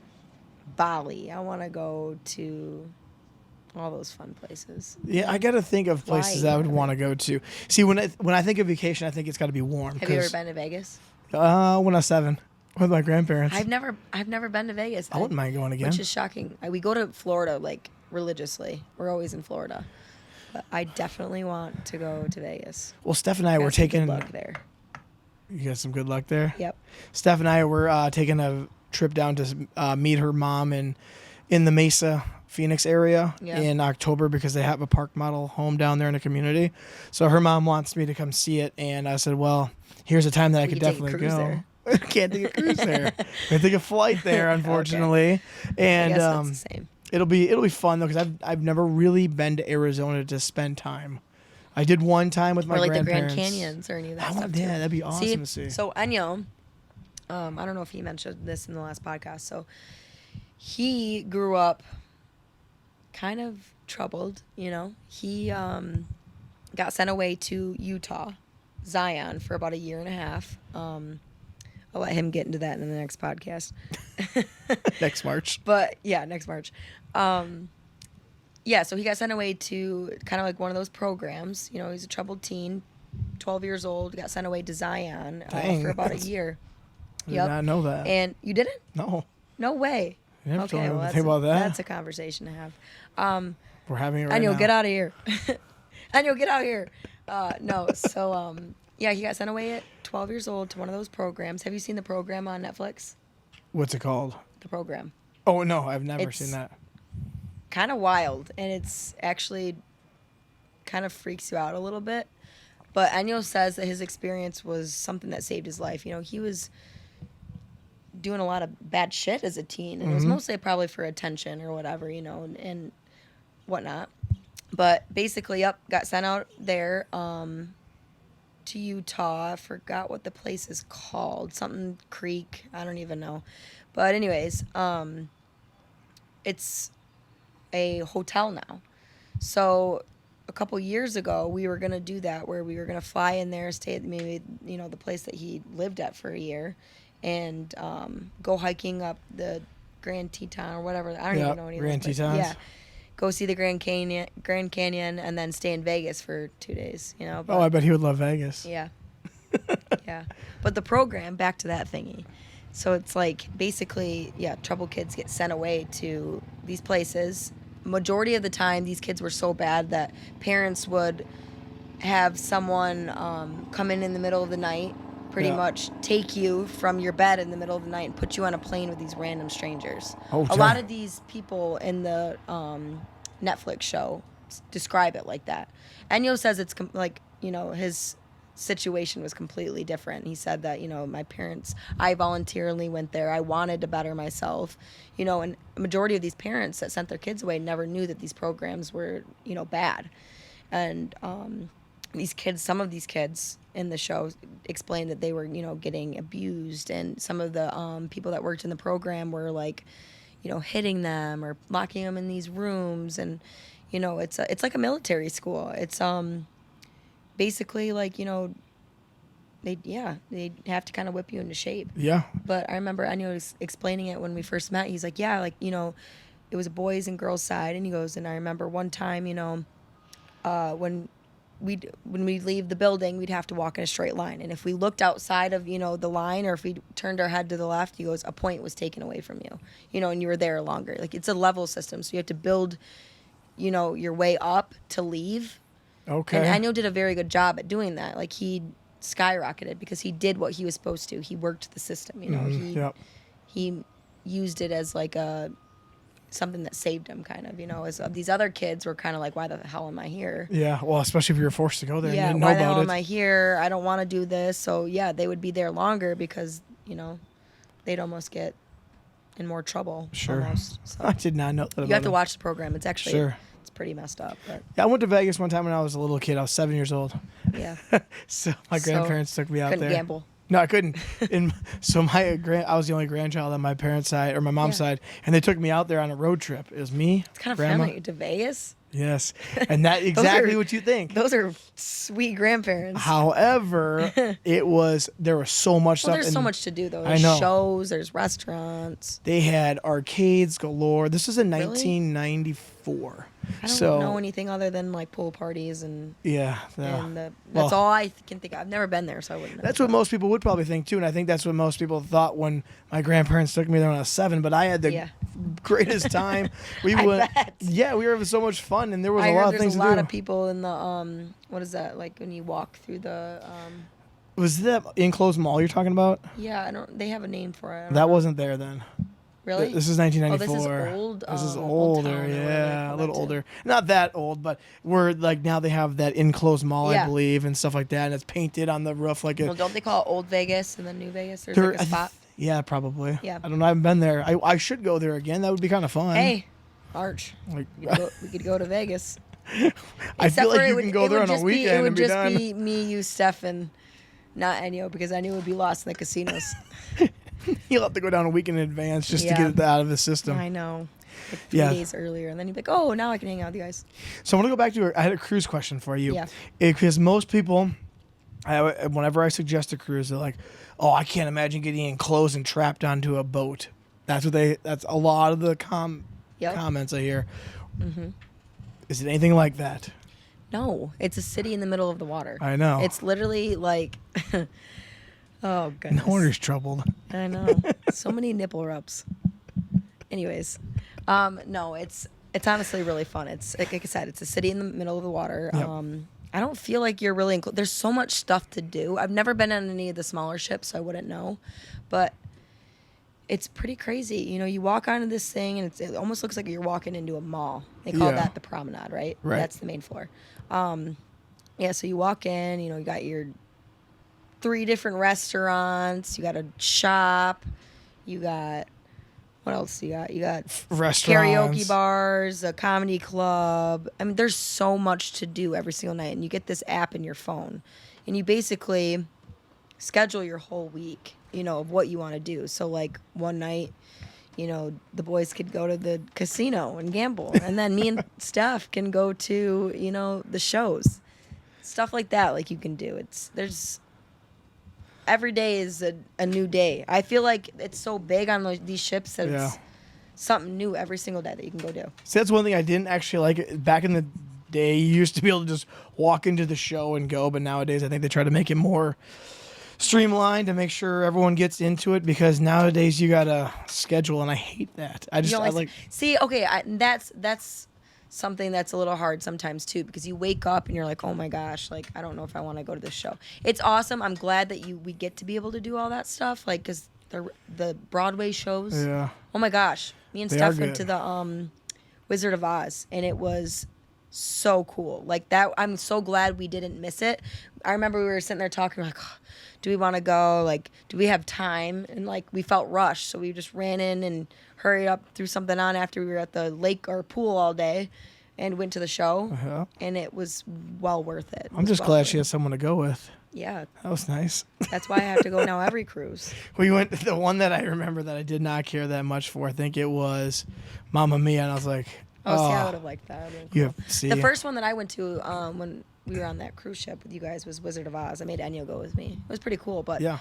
B: Bali. I want to go to all those fun places.
A: yeah, I got to think of places
B: Hawaii,
A: I would
B: whatever.
A: want to go to. See, when I think of vacation, I think it's got to be warm.
B: Have you ever
A: 'cause,
B: been to Vegas?
A: When I was 7 with my grandparents.
B: I've never been to Vegas.
A: I wouldn't mind going again.
B: Which is shocking. We go to Florida like religiously. We're always in Florida. But I definitely want to go to Vegas.
A: Well, Steph and I were
B: Got some good
A: taking.
B: luck there.
A: You got some good luck there.
B: Yep.
A: Steph and I were taking a trip down to meet her mom in the Mesa, Phoenix area
B: Yeah.
A: in October because they have a park model home down there in the community. So her mom wants me to come see it, and I said, well, here's a time that I
B: We
A: could
B: could take a
A: definitely
B: cruise
A: go.
B: there.
A: Can't take a cruise there. We take a flight there, unfortunately. And
B: I guess that's the same.
A: it'll be fun though because I've never really been to Arizona to spend time. I did one time with my
B: Or like the
A: grandparents.
B: Grand Canyons or any of that stuff.
A: Yeah,
B: too.
A: that'd be awesome to see.
B: So Enyo, I don't know if he mentioned this in the last podcast. So he grew up kind of troubled, He got sent away to Utah, Zion, for about a year and a half. I'll let him get into that in the next podcast.
A: Next March.
B: But yeah, next March. Yeah, so he got sent away to kind of like one of those programs. He's a troubled teen, 12 years old, got sent away to Zion
A: Dang,
B: for about a
A: that's-
B: year.
A: I did not know that.
B: And you didn't?
A: No.
B: No way.
A: You never told me
B: well,
A: anything about that.
B: That's a conversation to have.
A: We're having it right
B: Enyo,
A: now.
B: get out of here. Enyo, get out here. No, so yeah, he got sent away at 12 years old to one of those programs. Have you seen the program on Netflix?
A: What's it called?
B: The program.
A: Oh, no, I've never
B: It's-
A: seen that.
B: Kind of wild, and it's actually kind of freaks you out a little bit. But Enyo says that his experience was something that saved his life. He was doing a lot of bad shit as a teen, and it was mostly probably for attention or whatever, and whatnot. But basically, got sent out there to Utah. I forgot what the place is called. Something Creek. I don't even know. But anyways, it's a hotel now. So a couple years ago, we were going to do that where we were going to fly in there, stay at maybe, the place that he lived at for a year, and go hiking up the Grand Teton or whatever. I don't even know what it is.
A: Grand Tetons.
B: Yeah. Go see the Grand Canyon, and then stay in Vegas for 2 days, But,
A: I bet he would love Vegas.
B: Yeah. Yeah. But the program, back to that thingy. So it's like basically, troubled kids get sent away to these places. Majority of the time, these kids were so bad that parents would have someone come in the middle of the night, pretty much take you from your bed in the middle of the night and put you on a plane with these random strangers.
A: Oh,
B: a lot of these people in the Netflix show describe it like that. Enyo says it's his situation was completely different. He said that, my parents, I voluntarily went there. I wanted to better myself, and a majority of these parents that sent their kids away never knew that these programs were, bad. And some of these kids in the show explained that they were, getting abused, and some of the people that worked in the program were like, hitting them or locking them in these rooms. And, it's like a military school. It's basically like, they have to kind of whip you into shape.
A: Yeah.
B: But I remember Enyo was explaining it when we first met. He's like, it was a boys and girls side. And he goes, and I remember one time, when we'd leave the building, we'd have to walk in a straight line. And if we looked outside of, the line, or if we turned our head to the left, he goes, a point was taken away from you, and you were there longer. Like, it's a level system. So you have to build, your way up to leave.
A: Okay.
B: And Enyo did a very good job at doing that. Like, he skyrocketed because he did what he was supposed to. He worked the system, He used it as like something that saved him, kind of, as these other kids were kind of like, why the hell am I here?
A: Yeah, well, especially if you were forced to go there and
B: Yeah,
A: didn't know
B: why the
A: about
B: hell
A: it.
B: am I here? I don't want to do this. So yeah, they would be there longer because, they'd almost get in more trouble.
A: Sure.
B: Almost. So
A: I did not know that about
B: you have to
A: him.
B: watch the program. It's actually
A: Sure.
B: It's pretty messed up. But
A: Yeah, I went to Vegas one time when I was a little kid. I was 7 years old.
B: yeah.
A: So my grandparents took me out
B: Couldn't
A: there.
B: gamble.
A: No, I couldn't. So I was the only grandchild on my parents' side or my mom's side, and they took me out there on a road trip. It was me,
B: It's kind of
A: grandma.
B: friendly to Vegas.
A: Yes, and that exactly
B: are-
A: what you think.
B: Those are sweet grandparents.
A: However, there was so much
B: Well,
A: stuff.
B: there's so
A: and
B: much to do, though.
A: I
B: There's
A: know.
B: shows, there's restaurants.
A: They had arcades galore. This is in
B: Really?
A: 1994.
B: I don't know anything other than like pool parties and that's
A: Well,
B: all I can think of. I've never been there, so I wouldn't know.
A: That's what most people would probably think too, and I think that's what most people thought when my grandparents took me there when I was 7. But I had the greatest time. We
B: I
A: went,
B: bet.
A: yeah, we were having so much fun, and there was
B: I
A: a
B: heard
A: lot of things
B: there's
A: to
B: a
A: do.
B: lot of people in the what is that, like when you walk through the
A: Was that enclosed mall you're talking about?
B: they have a name for it. I don't
A: That
B: know.
A: wasn't there then.
B: Really?
A: This is
B: Oh,
A: 1994.
B: this is old.
A: This is
B: Old
A: older,
B: Town or whatever they
A: yeah,
B: call
A: a
B: that
A: little
B: too.
A: older. Not that old, but we're like now they have that enclosed mall, I
B: Yeah.
A: believe, and stuff like that, and it's painted on the roof like a.
B: Well, don't they call it Old Vegas and then New Vegas? There's
A: there-
B: like a spot.
A: Yeah, probably.
B: Yeah.
A: I don't know. I haven't been there. I should go there again. That would be kind of fun.
B: Hey, Arch,
A: Like,
B: we could go to Vegas.
A: I
B: Except
A: feel like
B: for
A: you can go there on a weekend
B: It would
A: and be
B: just
A: done.
B: be me, you, Steph, and not Enyo, because Enyo would be lost in the casinos.
A: You'll have to go down a week in advance just to
B: Yeah.
A: get it out of the system.
B: I know. Like 3
A: Yeah.
B: days earlier, and then you'd be like, "Oh, now I can hang out with you guys."
A: So I want to go back to. I had a cruise question for you.
B: Yeah.
A: Because most people, whenever I suggest a cruise, they're like, "Oh, I can't imagine getting enclosed and trapped onto a boat." That's a lot of the
B: Yep.
A: comments I hear. Mm-hmm. Is it anything like that?
B: No, it's a city in the middle of the water.
A: I know.
B: It's literally like, oh goodness.
A: No wonder he's troubled.
B: I know. So many nipple rubs. Anyways, no, it's honestly really fun. It's like I said, it's a city in the middle of the water.
A: Yep.
B: I don't feel like you're really there's so much stuff to do. I've never been on any of the smaller ships, so I wouldn't know, but it's pretty crazy. You walk onto this thing, and it almost looks like you're walking into a mall. They call that the promenade, right?
A: Right.
B: That's the main floor. So you walk in, you got your 3 different restaurants. You got a shop. You got What else you got? You got
A: Restaurants.
B: karaoke bars, a comedy club. I mean, there's so much to do every single night, and you get this app in your phone, and you basically schedule your whole week, of what you want to do. So like one night, the boys could go to the casino and gamble, and then me and Steph can go to, the shows, stuff like that. Like you can do. There's every day is a new day. I feel like it's so big on these ships that it's something new every single day that you can go do.
A: See, that's one thing I didn't actually like. Back in the day, you used to be able to just walk into the show and go, but nowadays I think they try to make it more streamlined to make sure everyone gets into it, because nowadays you gotta schedule, and I hate that.
B: See, okay, that's something that's a little hard sometimes too, because you wake up and you're like, oh my gosh, like I don't know if I want to go to this show. It's awesome. I'm glad that we get to be able to do all that stuff, like because the Broadway shows.
A: Yeah.
B: Oh my gosh, me and
A: They
B: Steph
A: are
B: went to the Wizard of Oz, and it was so cool. Like that, I'm so glad we didn't miss it. I remember we were sitting there talking like, oh, do we want to go? Like, do we have time? And like we felt rushed, so we just ran in and hurried up, threw something on after we were at the lake or pool all day, and went to the show.
A: Uh-huh.
B: And it was well worth it.
A: I'm just glad she has someone to go with.
B: Yeah.
A: That was nice.
B: That's why I have to go now every cruise.
A: We went, the one that I remember that I did not care that much for, I think it was Mamma Mia, and I was like,
B: see, I would have liked that.
A: cool.
B: The first one that I went to when we were on that cruise ship with you guys was Wizard of Oz. I made Enyo go with me. It was pretty cool, but
A: yeah.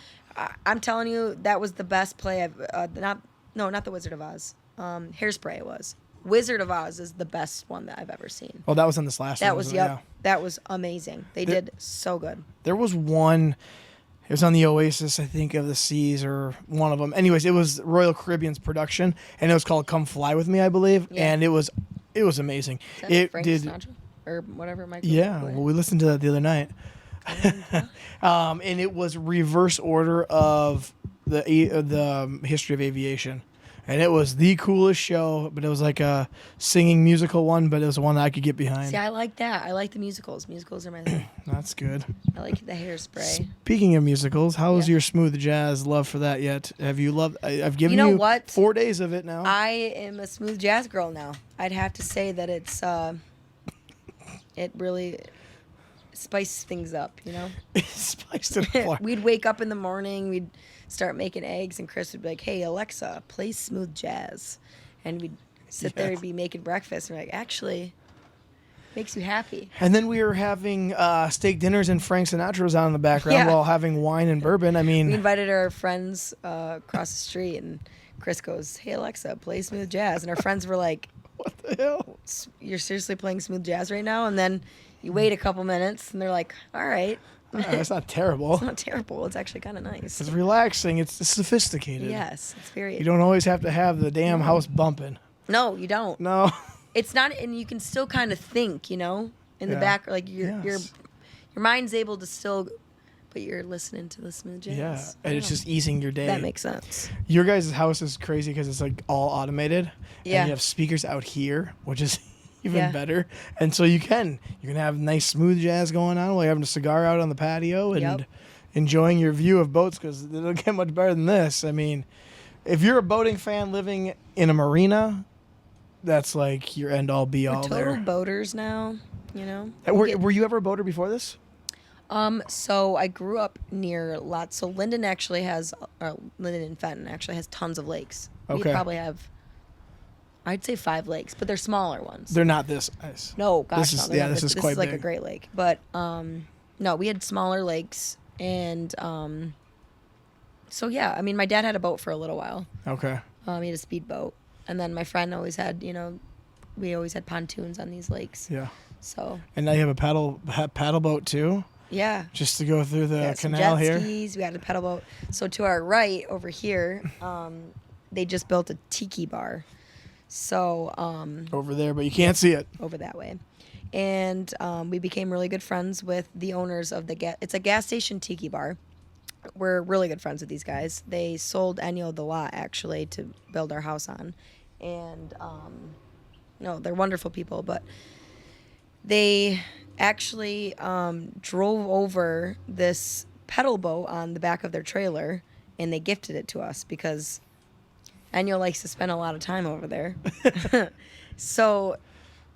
B: I'm telling you, that was the best play I've, not the Wizard of Oz. Hairspray it was. Wizard of Oz is the best one that I've ever seen.
A: Well, that was in this last one.
B: That was amazing. They did so good.
A: There was one, it was on the Oasis, I think, of the Seas, or one of them. Anyways, it was Royal Caribbean's production, and it was called Come Fly With Me, I believe, and it was amazing.
B: Is that Frank Sinatra? Or whatever it might be.
A: Yeah, well, we listened to that the other night. And it was reverse order of the history of aviation. And it was the coolest show, but it was like a singing musical one, but it was one that I could get behind.
B: See, I like that. I like the musicals. Musicals are my thing.
A: That's good.
B: I like the Hairspray.
A: Speaking of musicals, how is your smooth jazz love for that yet? Have you loved? I've given you
B: what?
A: 4 days of it now.
B: I am a smooth jazz girl now. I'd have to say that it's it really spiced things up,
A: Spiced it up.
B: We'd wake up in the morning, we'd start making eggs, and Chris would be like, hey, Alexa, play smooth jazz. And we'd sit there and be making breakfast, and we're like, actually, makes you happy.
A: And then we were having steak dinners, and Frank Sinatra was on in the background while having wine and bourbon. I mean,
B: we invited our friends across the street, and Chris goes, hey, Alexa, play smooth jazz. And our friends were like,
A: what the hell?
B: You're seriously playing smooth jazz right now? And then you wait a couple minutes, and they're like, all right.
A: That's not terrible.
B: It's not terrible. It's actually kind of nice.
A: It's relaxing. It's sophisticated.
B: Yes, it's very.
A: You don't always have to have the damn house bumping.
B: No, you don't.
A: No.
B: It's not, and you can still kind of think, in the back, like your mind's able to still, but you're listening to the smooth jazz.
A: Yeah, and it's just easing your day.
B: That makes sense.
A: Your guys' house is crazy because it's like all automated.
B: Yeah.
A: And you have speakers out here, which is even better. And so you can have nice smooth jazz going on while you're having a cigar out on the patio and enjoying your view of boats, because it don't get much better than this. I mean, if you're a boating fan living in a marina, that's like your end all be all there.
B: We're total boaters now,
A: Were you ever a boater before this?
B: So I grew up near lots. So Linden and Fenton actually has tons of lakes.
A: Okay.
B: We probably have, I'd say 5 lakes, but they're smaller ones.
A: They're not this nice.
B: No, gosh,
A: this is,
B: no.
A: this is quite
B: This is like
A: big.
B: a Great Lake. But, no, we had smaller lakes. And, so yeah, I mean, my dad had a boat for a little while.
A: Okay.
B: He had a speedboat. And then my friend always had, we always had pontoons on these lakes.
A: Yeah.
B: So.
A: And now you have a paddle boat too?
B: Yeah.
A: Just to go through the canal
B: jet
A: here?
B: Skis, we had a pedal boat. So to our right over here, they just built a tiki bar. So
A: over there, but you can't see it.
B: Over that way. And we became really good friends with the owners of it's a gas station tiki bar. We're really good friends with these guys. They sold Enyo the lot, actually, to build our house on. And, no, they're wonderful people, but they actually drove over this pedal boat on the back of their trailer, and they gifted it to us because Enyo likes to spend a lot of time over there. So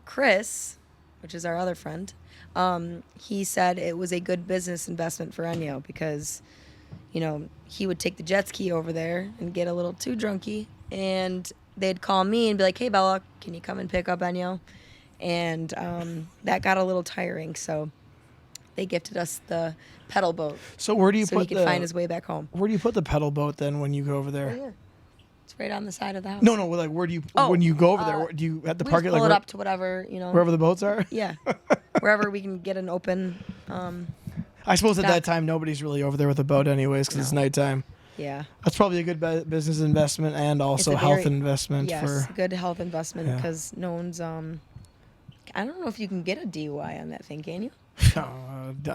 B: Chris, which is our other friend, he said it was a good business investment for Enyo because, he would take the jet ski over there and get a little too drunky, and they'd call me and be like, "Hey Bella, can you come and pick up Enyo?" And that got a little tiring, so they gifted us the pedal boat
A: So where do you
B: so he
A: put
B: could find his way back home.
A: Where do you put the pedal boat then when you go over
B: Right
A: there?
B: here. It's right on the side of the house.
A: No, like where do you when you go over there? Do you have to
B: We
A: park
B: just
A: it
B: pull
A: like
B: it up to whatever,
A: wherever the boats are?
B: Yeah, wherever we can get an open.
A: I suppose at that
B: Dock.
A: time nobody's really over there with a boat anyways because it's
B: No.
A: nighttime.
B: Yeah.
A: That's probably a good business investment and also
B: It's a
A: health
B: very-
A: investment
B: Yes,
A: for.
B: good health investment
A: Yeah.
B: because no one's. I don't know if you can get a DUI on that thing, can you?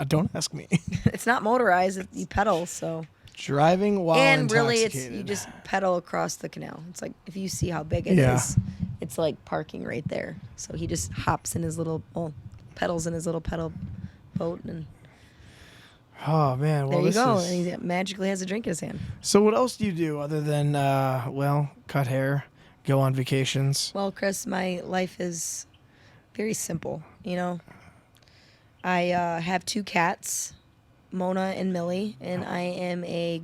A: Don't ask me.
B: It's not motorized; you pedal, so.
A: Driving while
B: And really,
A: intoxicated.
B: you just pedal across the canal. It's like if you see how big it is,
A: Yeah.
B: it's like parking right there. So he just hops in his little, pedals in his little pedal boat, and
A: Oh man, well
B: there you
A: this
B: go.
A: is.
B: And he magically has a drink in his hand.
A: So what else do you do other than cut hair, go on vacations?
B: Well, Chris, my life is very simple. I have 2 cats, Mona and Millie, and I am a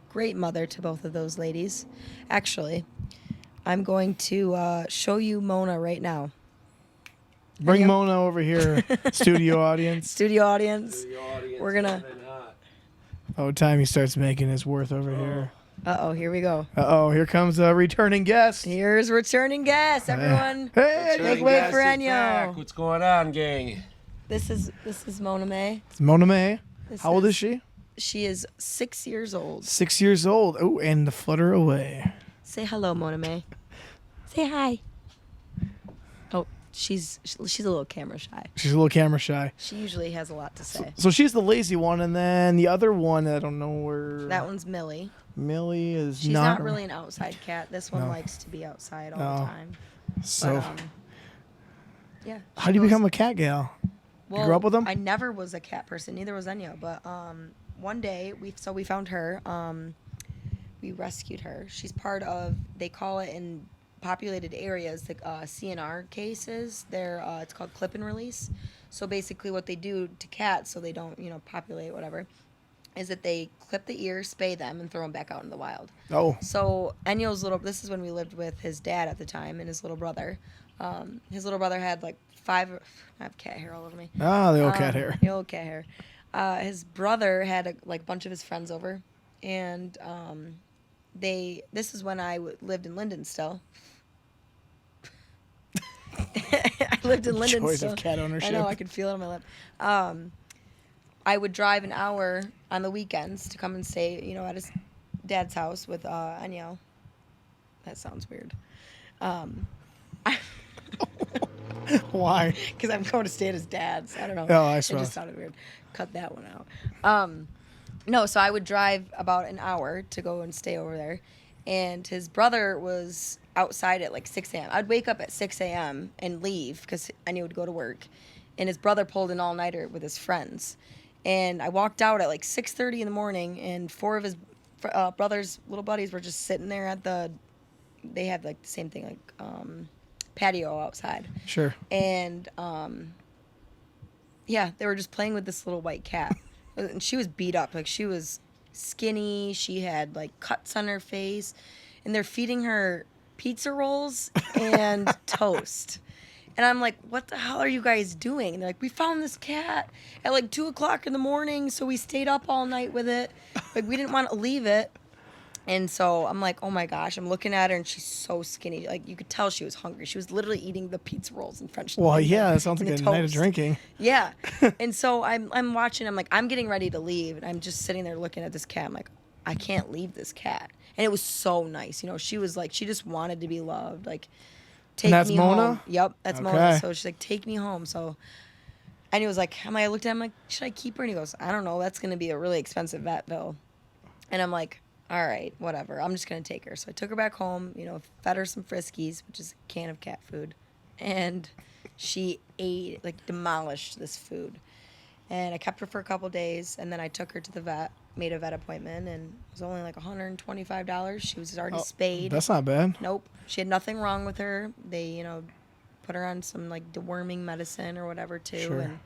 B: great mother to both of those ladies. Actually, I'm going to show you Mona right now.
A: Bring
B: Yep.
A: Mona over here, studio audience.
B: Studio audience.
C: The audience
B: We're gonna-
C: coming hot.
A: Oh, time he starts making his worth over here.
B: Uh-oh, here we go.
A: Here comes a returning guest.
B: Here's returning guest, everyone.
A: Hey,
B: Make
A: make
B: way
A: way
B: for
C: Guys,
B: Enyo.
C: sit back. What's going on, gang?
B: This is Mona May.
A: It's Mona May.
B: This
A: How old is she?
B: She is 6 years old.
A: 6 years old. Oh, and the flutter away.
B: Say hello, Mona May. Say hi. Oh, she's a little camera shy.
A: She's a little camera shy.
B: She usually has a lot to say.
A: So she's the lazy one, and then the other one, I don't know where.
B: That one's Millie.
A: Millie is
B: She's not really an outside cat. This one
A: No.
B: likes to be outside all
A: No.
B: the time.
A: So,
B: But, yeah.
A: how do you become a cat gal?
B: Well,
A: grew up with them?
B: I never was a cat person. Neither was Enyo. But one day we found her. We rescued her. She's part of, they call it in populated areas, the CNR cases. It's called clip and release. So basically, what they do to cats, so they don't populate whatever, is that they clip the ear, spay them, and throw them back out in the wild.
A: Oh,
B: So Enyo's this is when we lived with his dad at the time and his little brother. His little brother had like 5, I have cat hair all over me.
A: the old cat hair.
B: The old cat hair. His brother had a bunch of his friends over, and this is when I lived in Linden still. I lived in Linden
A: Joys
B: still.
A: of cat ownership.
B: I know, I could feel it on my lip. I would drive an hour on the weekends to come and stay, at his dad's house with Enyo. That sounds weird.
A: Why?
B: Because I'm going to stay at his dad's. I don't know.
A: Oh, I
B: It
A: suppose.
B: just sounded weird. Cut that one out. No, so I would drive about an hour to go and stay over there. And his brother was outside at like 6 a.m. I'd wake up at 6 a.m. and leave because I knew would go to work. And his brother pulled an all-nighter with his friends. And I walked out at like 6:30 in the morning, and 4 of his brother's little buddies were just sitting there at they had like the same thing, like patio outside.
A: Sure.
B: And yeah, they were just playing with this little white cat. And she was beat up. Like, she was skinny. She had like cuts on her face. And they're feeding her pizza rolls and toast. And I'm like, what the hell are you guys doing? And they're like, we found this cat at like 2:00 in the morning, so we stayed up all night with it. Like, we didn't want to leave it. And so I'm like, oh my gosh, I'm looking at her and she's so skinny. Like, you could tell she was hungry. She was literally eating the pizza rolls and French.
A: Well,
B: and
A: yeah, that sounds
B: and
A: like a
B: the
A: night of
B: toast.
A: drinking.
B: Yeah. And so I'm watching. I'm like, I'm getting ready to leave. And I'm just sitting there looking at this cat. I'm like, I can't leave this cat. And it was so nice. She was like, she just wanted to be loved. Like, take
A: that's
B: me
A: Mona?
B: home. Yep, that's
A: Okay.
B: Mona. So she's like, take me home. So, and he was like, I looked at him like, should I keep her? And he goes, I don't know. That's going to be a really expensive vet bill. And I'm like, all right, whatever. I'm just going to take her. So I took her back home, fed her some Friskies, which is a can of cat food. And she ate, like, demolished this food. And I kept her for a couple days, and then I took her to the vet. made a vet appointment, and it was only like $125. She was already spayed.
A: That's not bad.
B: Nope. She had nothing wrong with her. They, put her on some like deworming medicine or whatever too.
A: Sure.
B: And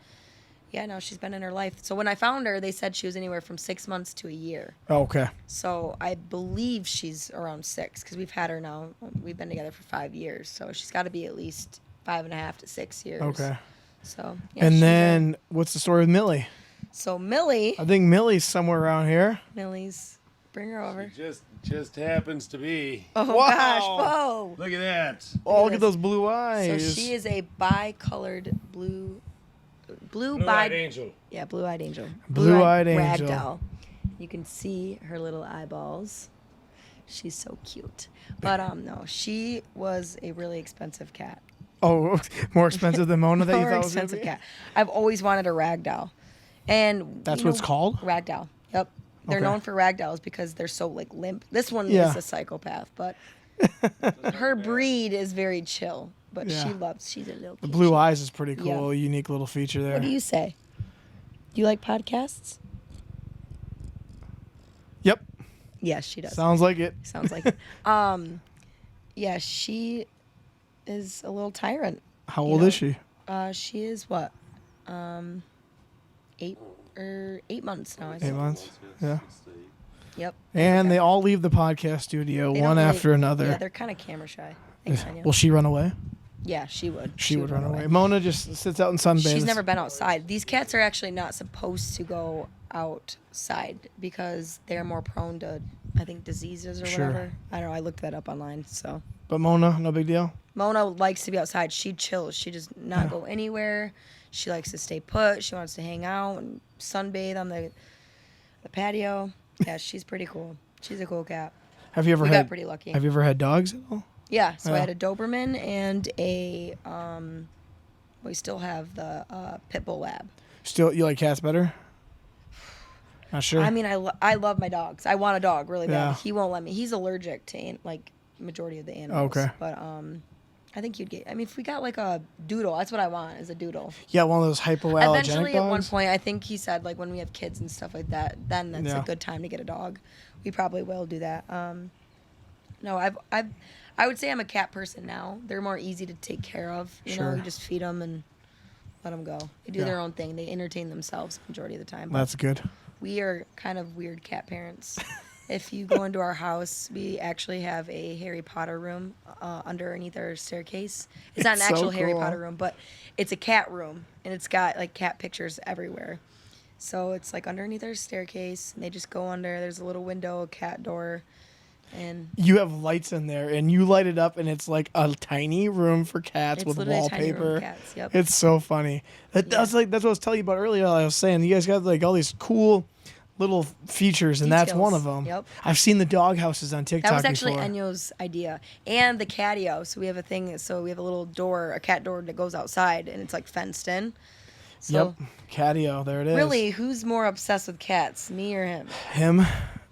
B: yeah, no, she's been in her life. So when I found her, they said she was anywhere from 6 months to a year.
A: Oh, okay.
B: So I believe she's around 6 because we've had her now. We've been together for 5 years. So she's got to be at least 5.5 to 6 years.
A: Okay.
B: So yeah.
A: And then what's the story with Millie?
B: So Millie.
A: I think Millie's somewhere around here.
B: Millie's. Bring her over.
C: She just happens to be.
B: Oh
A: Wow.
B: gosh! Whoa!
C: Look at that.
A: Oh, look
B: this.
A: at those blue
B: So
A: eyes.
B: she is a bi-colored blue
C: Blue-eyed angel.
B: Yeah, blue-eyed angel.
A: Blue-eyed angel.
B: Ragdoll. You can see her little eyeballs. She's so cute. But no, she was a really expensive cat.
A: Oh, more expensive than Mona that you
B: More
A: thought was gonna
B: expensive
A: be?
B: cat. I've always wanted a ragdoll. And
A: That's what it's called?
B: Ragdoll. Yep. They're
A: Okay.
B: known for ragdolls because they're so like limp. This one
A: Yeah.
B: is a psychopath, but her breed is very chill. But
A: Yeah.
B: she's a little
A: The
B: cute.
A: blue eyes is pretty cool.
B: Yeah.
A: Unique little feature there.
B: What do you say? Do you like podcasts?
A: Yep.
B: Yes, she does.
A: Sounds like it.
B: Sounds like it. Yeah, she is a little tyrant.
A: How
B: You
A: old
B: know,
A: is she?
B: She is what? 8 months now, I
A: 8
B: think.
A: months. Yeah.
B: Yep.
A: And they all leave the podcast studio
B: They
A: one
B: don't really-
A: after another.
B: Yeah, they're kind of camera shy. Thanks, Tanya.
A: Will she run away?
B: Yeah, she would.
A: She would run away. Mona just sits out and sunbathes.
B: She's never been outside. These cats are actually not supposed to go outside because they're more prone to, I think, diseases or
A: Sure.
B: whatever. I don't know. I looked that up online. So
A: But Mona, no big deal.
B: Mona likes to be outside. She chills. She does not go anywhere. She likes to stay put. She wants to hang out and sunbathe on the patio. Yeah, she's pretty cool. She's a cool cat.
A: Have you ever
B: We
A: had?
B: got pretty lucky.
A: Have you ever had dogs at all?
B: Yeah, so I
A: Yeah.
B: had a Doberman and a we still have the pit bull lab.
A: Still, you like cats better? Not sure.
B: I mean, I love my dogs. I want a dog really bad.
A: Yeah.
B: He won't let me. He's allergic to like majority of the animals.
A: Okay.
B: But I think you'd get. I mean, if we got like a doodle, that's what I want is a doodle.
A: yeah, one of those hypoallergenic
B: Eventually, at one
A: dogs.
B: point, I think he said like when we have kids and stuff like that, then that's
A: Yeah.
B: a good time to get a dog. We probably will do that. No, I would say I'm a cat person now. They're more easy to take care of. You know,
A: Sure.
B: you just feed them and let them go. They do
A: Yeah.
B: their own thing. They entertain themselves majority of the time. But
A: That's good.
B: we are kind of weird cat parents. If you go into our house, we actually have a Harry Potter room underneath our staircase. It's not an
A: It's so
B: actual Harry
A: cool.
B: Potter room, but it's a cat room, and it's got like cat pictures everywhere. So it's like underneath our staircase, and they just go under. There's a little window, a cat door, and
A: You have lights in there, and you light it up, and it's like a tiny room for cats
B: it's
A: with
B: literally a tiny room
A: wallpaper.
B: for cats. Yep.
A: It's so funny. That's what I was telling you about earlier. I was saying you guys got like all these cool little features, and that's one of
B: Details.
A: them.
B: Yep.
A: I've seen the dog houses on TikTok
B: That was actually
A: before.
B: Enyo's idea. And the catio. So we have a thing, so we have a little door, a cat door that goes outside, and it's like fenced in. So
A: Yep, catio. There it is.
B: really, who's more obsessed with cats, me or him?
A: Him.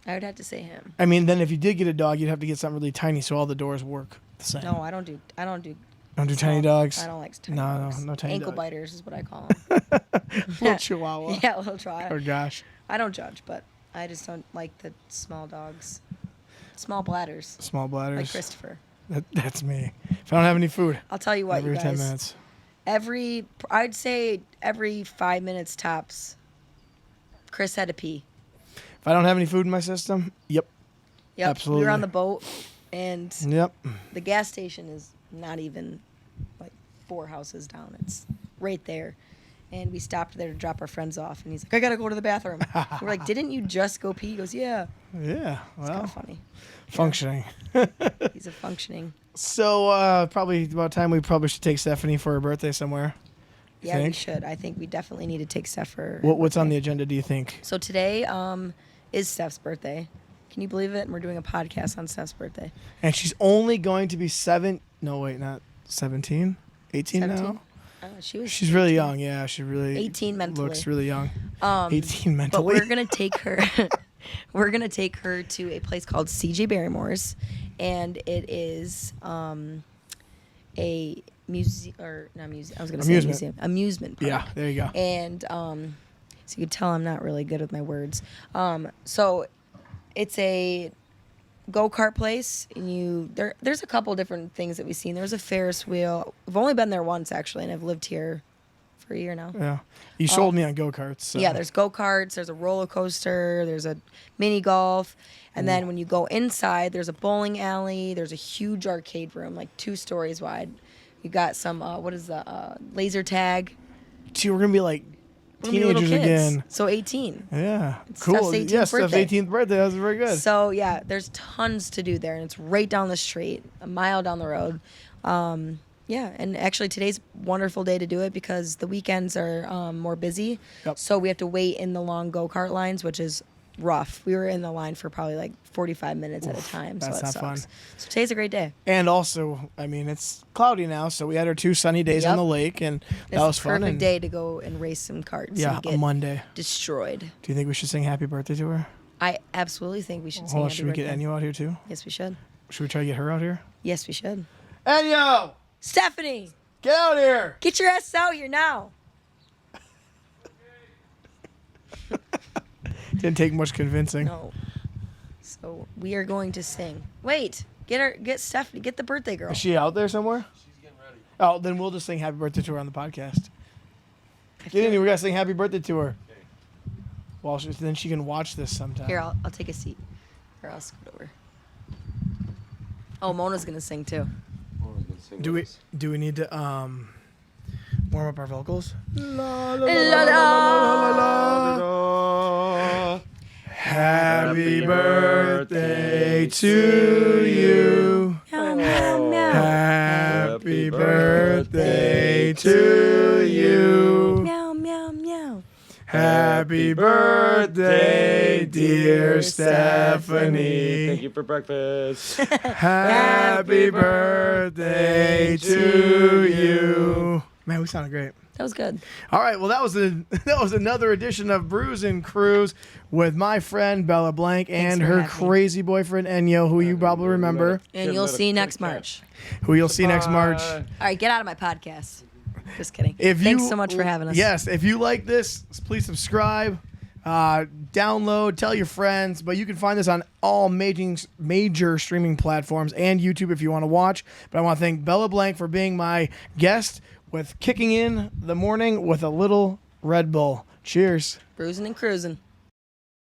B: I would have to say him.
A: I mean, then if you did get a dog, you'd have to get something really tiny so all the doors work the same.
B: No, I don't do
A: Don't do
B: small-
A: tiny dogs.
B: I don't like tiny
A: No,
B: dogs.
A: no tiny
B: Ankle
A: dogs.
B: biters is what I call them.
A: Little chihuahua.
B: Yeah, a little try.
A: Oh gosh.
B: I don't judge, but I just don't like the small dogs. Small bladders,
A: Small bladders.
B: like Christopher.
A: That's me. If I don't have any food,
B: I'll tell you what,
A: every
B: you
A: 10
B: guys.
A: minutes.
B: I'd say every 5 minutes tops, Chris had to pee.
A: If I don't have any food in my system, yep.
B: Yep.
A: Absolutely.
B: We were on the boat, and
A: Yep.
B: the gas station is not even like 4 houses down. It's right there. And we stopped there to drop our friends off, and he's like, I gotta go to the bathroom. We're like, didn't you just go pee? He goes, yeah.
A: Yeah.
B: It's kind
A: Well,
B: of funny.
A: functioning.
B: He's a functioning.
A: So probably about time we probably should take Stephanie for her birthday somewhere. You
B: Yeah, we
A: think?
B: should. I think we definitely need to take Steph for.
A: What's on the agenda, do you think?
B: So today is Steph's birthday. Can you believe it? And we're doing a podcast on Steph's birthday.
A: And she's only going to be 17, 18 now?
B: She was.
A: She's really young, yeah. She really
B: 18 mentally.
A: looks really young. 18
B: But
A: mentally.
B: we're gonna take her. We're gonna take her to a place called CJ Barrymore's, and it is a museum or not museum. I was gonna say
A: Amusement.
B: museum, amusement park.
A: Yeah, there you go.
B: And So you can tell I'm not really good with my words. So it's a go-kart place, and there's a couple different things that we've seen. There's a Ferris wheel. I've only been there once, actually, and I've lived here for a year now.
A: Yeah. You sold me on go-karts. So.
B: Yeah, there's go-karts, there's a roller coaster, there's a mini golf, and then when you go inside, there's a bowling alley, there's a huge arcade room, like 2 stories wide. You got some, laser tag.
A: See, we're going to be like
B: We're gonna be little
A: teenagers
B: kids.
A: again.
B: So 18.
A: Yeah.
B: It's
A: Cool.
B: Steph's 18th
A: Yes, Steph's
B: birthday.
A: 18th birthday. That was very good.
B: So yeah, there's tons to do there, and it's right down the street, a mile down the road. Yeah, and actually today's a wonderful day to do it because the weekends are more busy.
A: Yep.
B: So we have to wait in the long go-kart lines, which is rough. We were in the line for probably like 45 minutes at a time, so
A: that's
B: it
A: not
B: sucks.
A: fun.
B: So today's a great day.
A: And also, I mean, it's cloudy now, so we had our 2 sunny days on
B: Yep.
A: the lake, and
B: It's
A: that was
B: a
A: fun.
B: perfect
A: and-
B: day to go and race some karts.
A: Yeah,
B: and
A: a
B: get
A: Monday.
B: destroyed.
A: Do you think we should sing happy birthday to her?
B: I absolutely think we should sing
A: Oh,
B: happy
A: should we
B: birthday.
A: get Enyo out here too?
B: Yes, we should.
A: Should we try to get her out here?
B: Yes, we should.
A: Enyo!
B: Stephanie,
A: Get out here!
B: get your ass out here now.
A: Didn't take much convincing.
B: No. So we are going to sing. Wait, get Stephanie, get the birthday girl.
A: Is she out there somewhere?
C: She's getting ready.
A: Oh, then we'll just sing happy birthday to her on the podcast.
B: I
A: Get
B: feel-
A: in, we gotta sing happy birthday to her.
C: Okay.
A: Well, then she can watch this sometime.
B: Here, I'll take a seat. Or I'll scoot over. Oh, Mona's gonna sing too.
C: Laura's gonna sing
A: Do
C: with
A: we
C: us.
A: do we need to warm up our vocals?
B: La, la.
A: Happy birthday to you.
B: Meow, meow, meow.
A: Happy birthday to you.
B: Meow, meow, meow.
A: Happy birthday, dear Stephanie.
C: Thank you for breakfast.
A: Happy birthday to you. Man, we sounded great.
B: That was good.
A: All right, well that was another edition of Brews and Cruise with my friend Bella Blank and
B: for
A: her
B: having me.
A: crazy boyfriend Enyo, who you probably remember,
B: And you'll see next March.
A: who you'll see next March.
B: All right, get out of my podcast. Just kidding.
A: If
B: Thanks
A: you-
B: so much for having us.
A: Yes, if you like this, please subscribe, download, tell your friends. But you can find this on all major streaming platforms and YouTube if you want to watch. But I want to thank Bella Blank for being my guest with kicking in the morning with a little Red Bull. Cheers.
B: Bruising and cruising.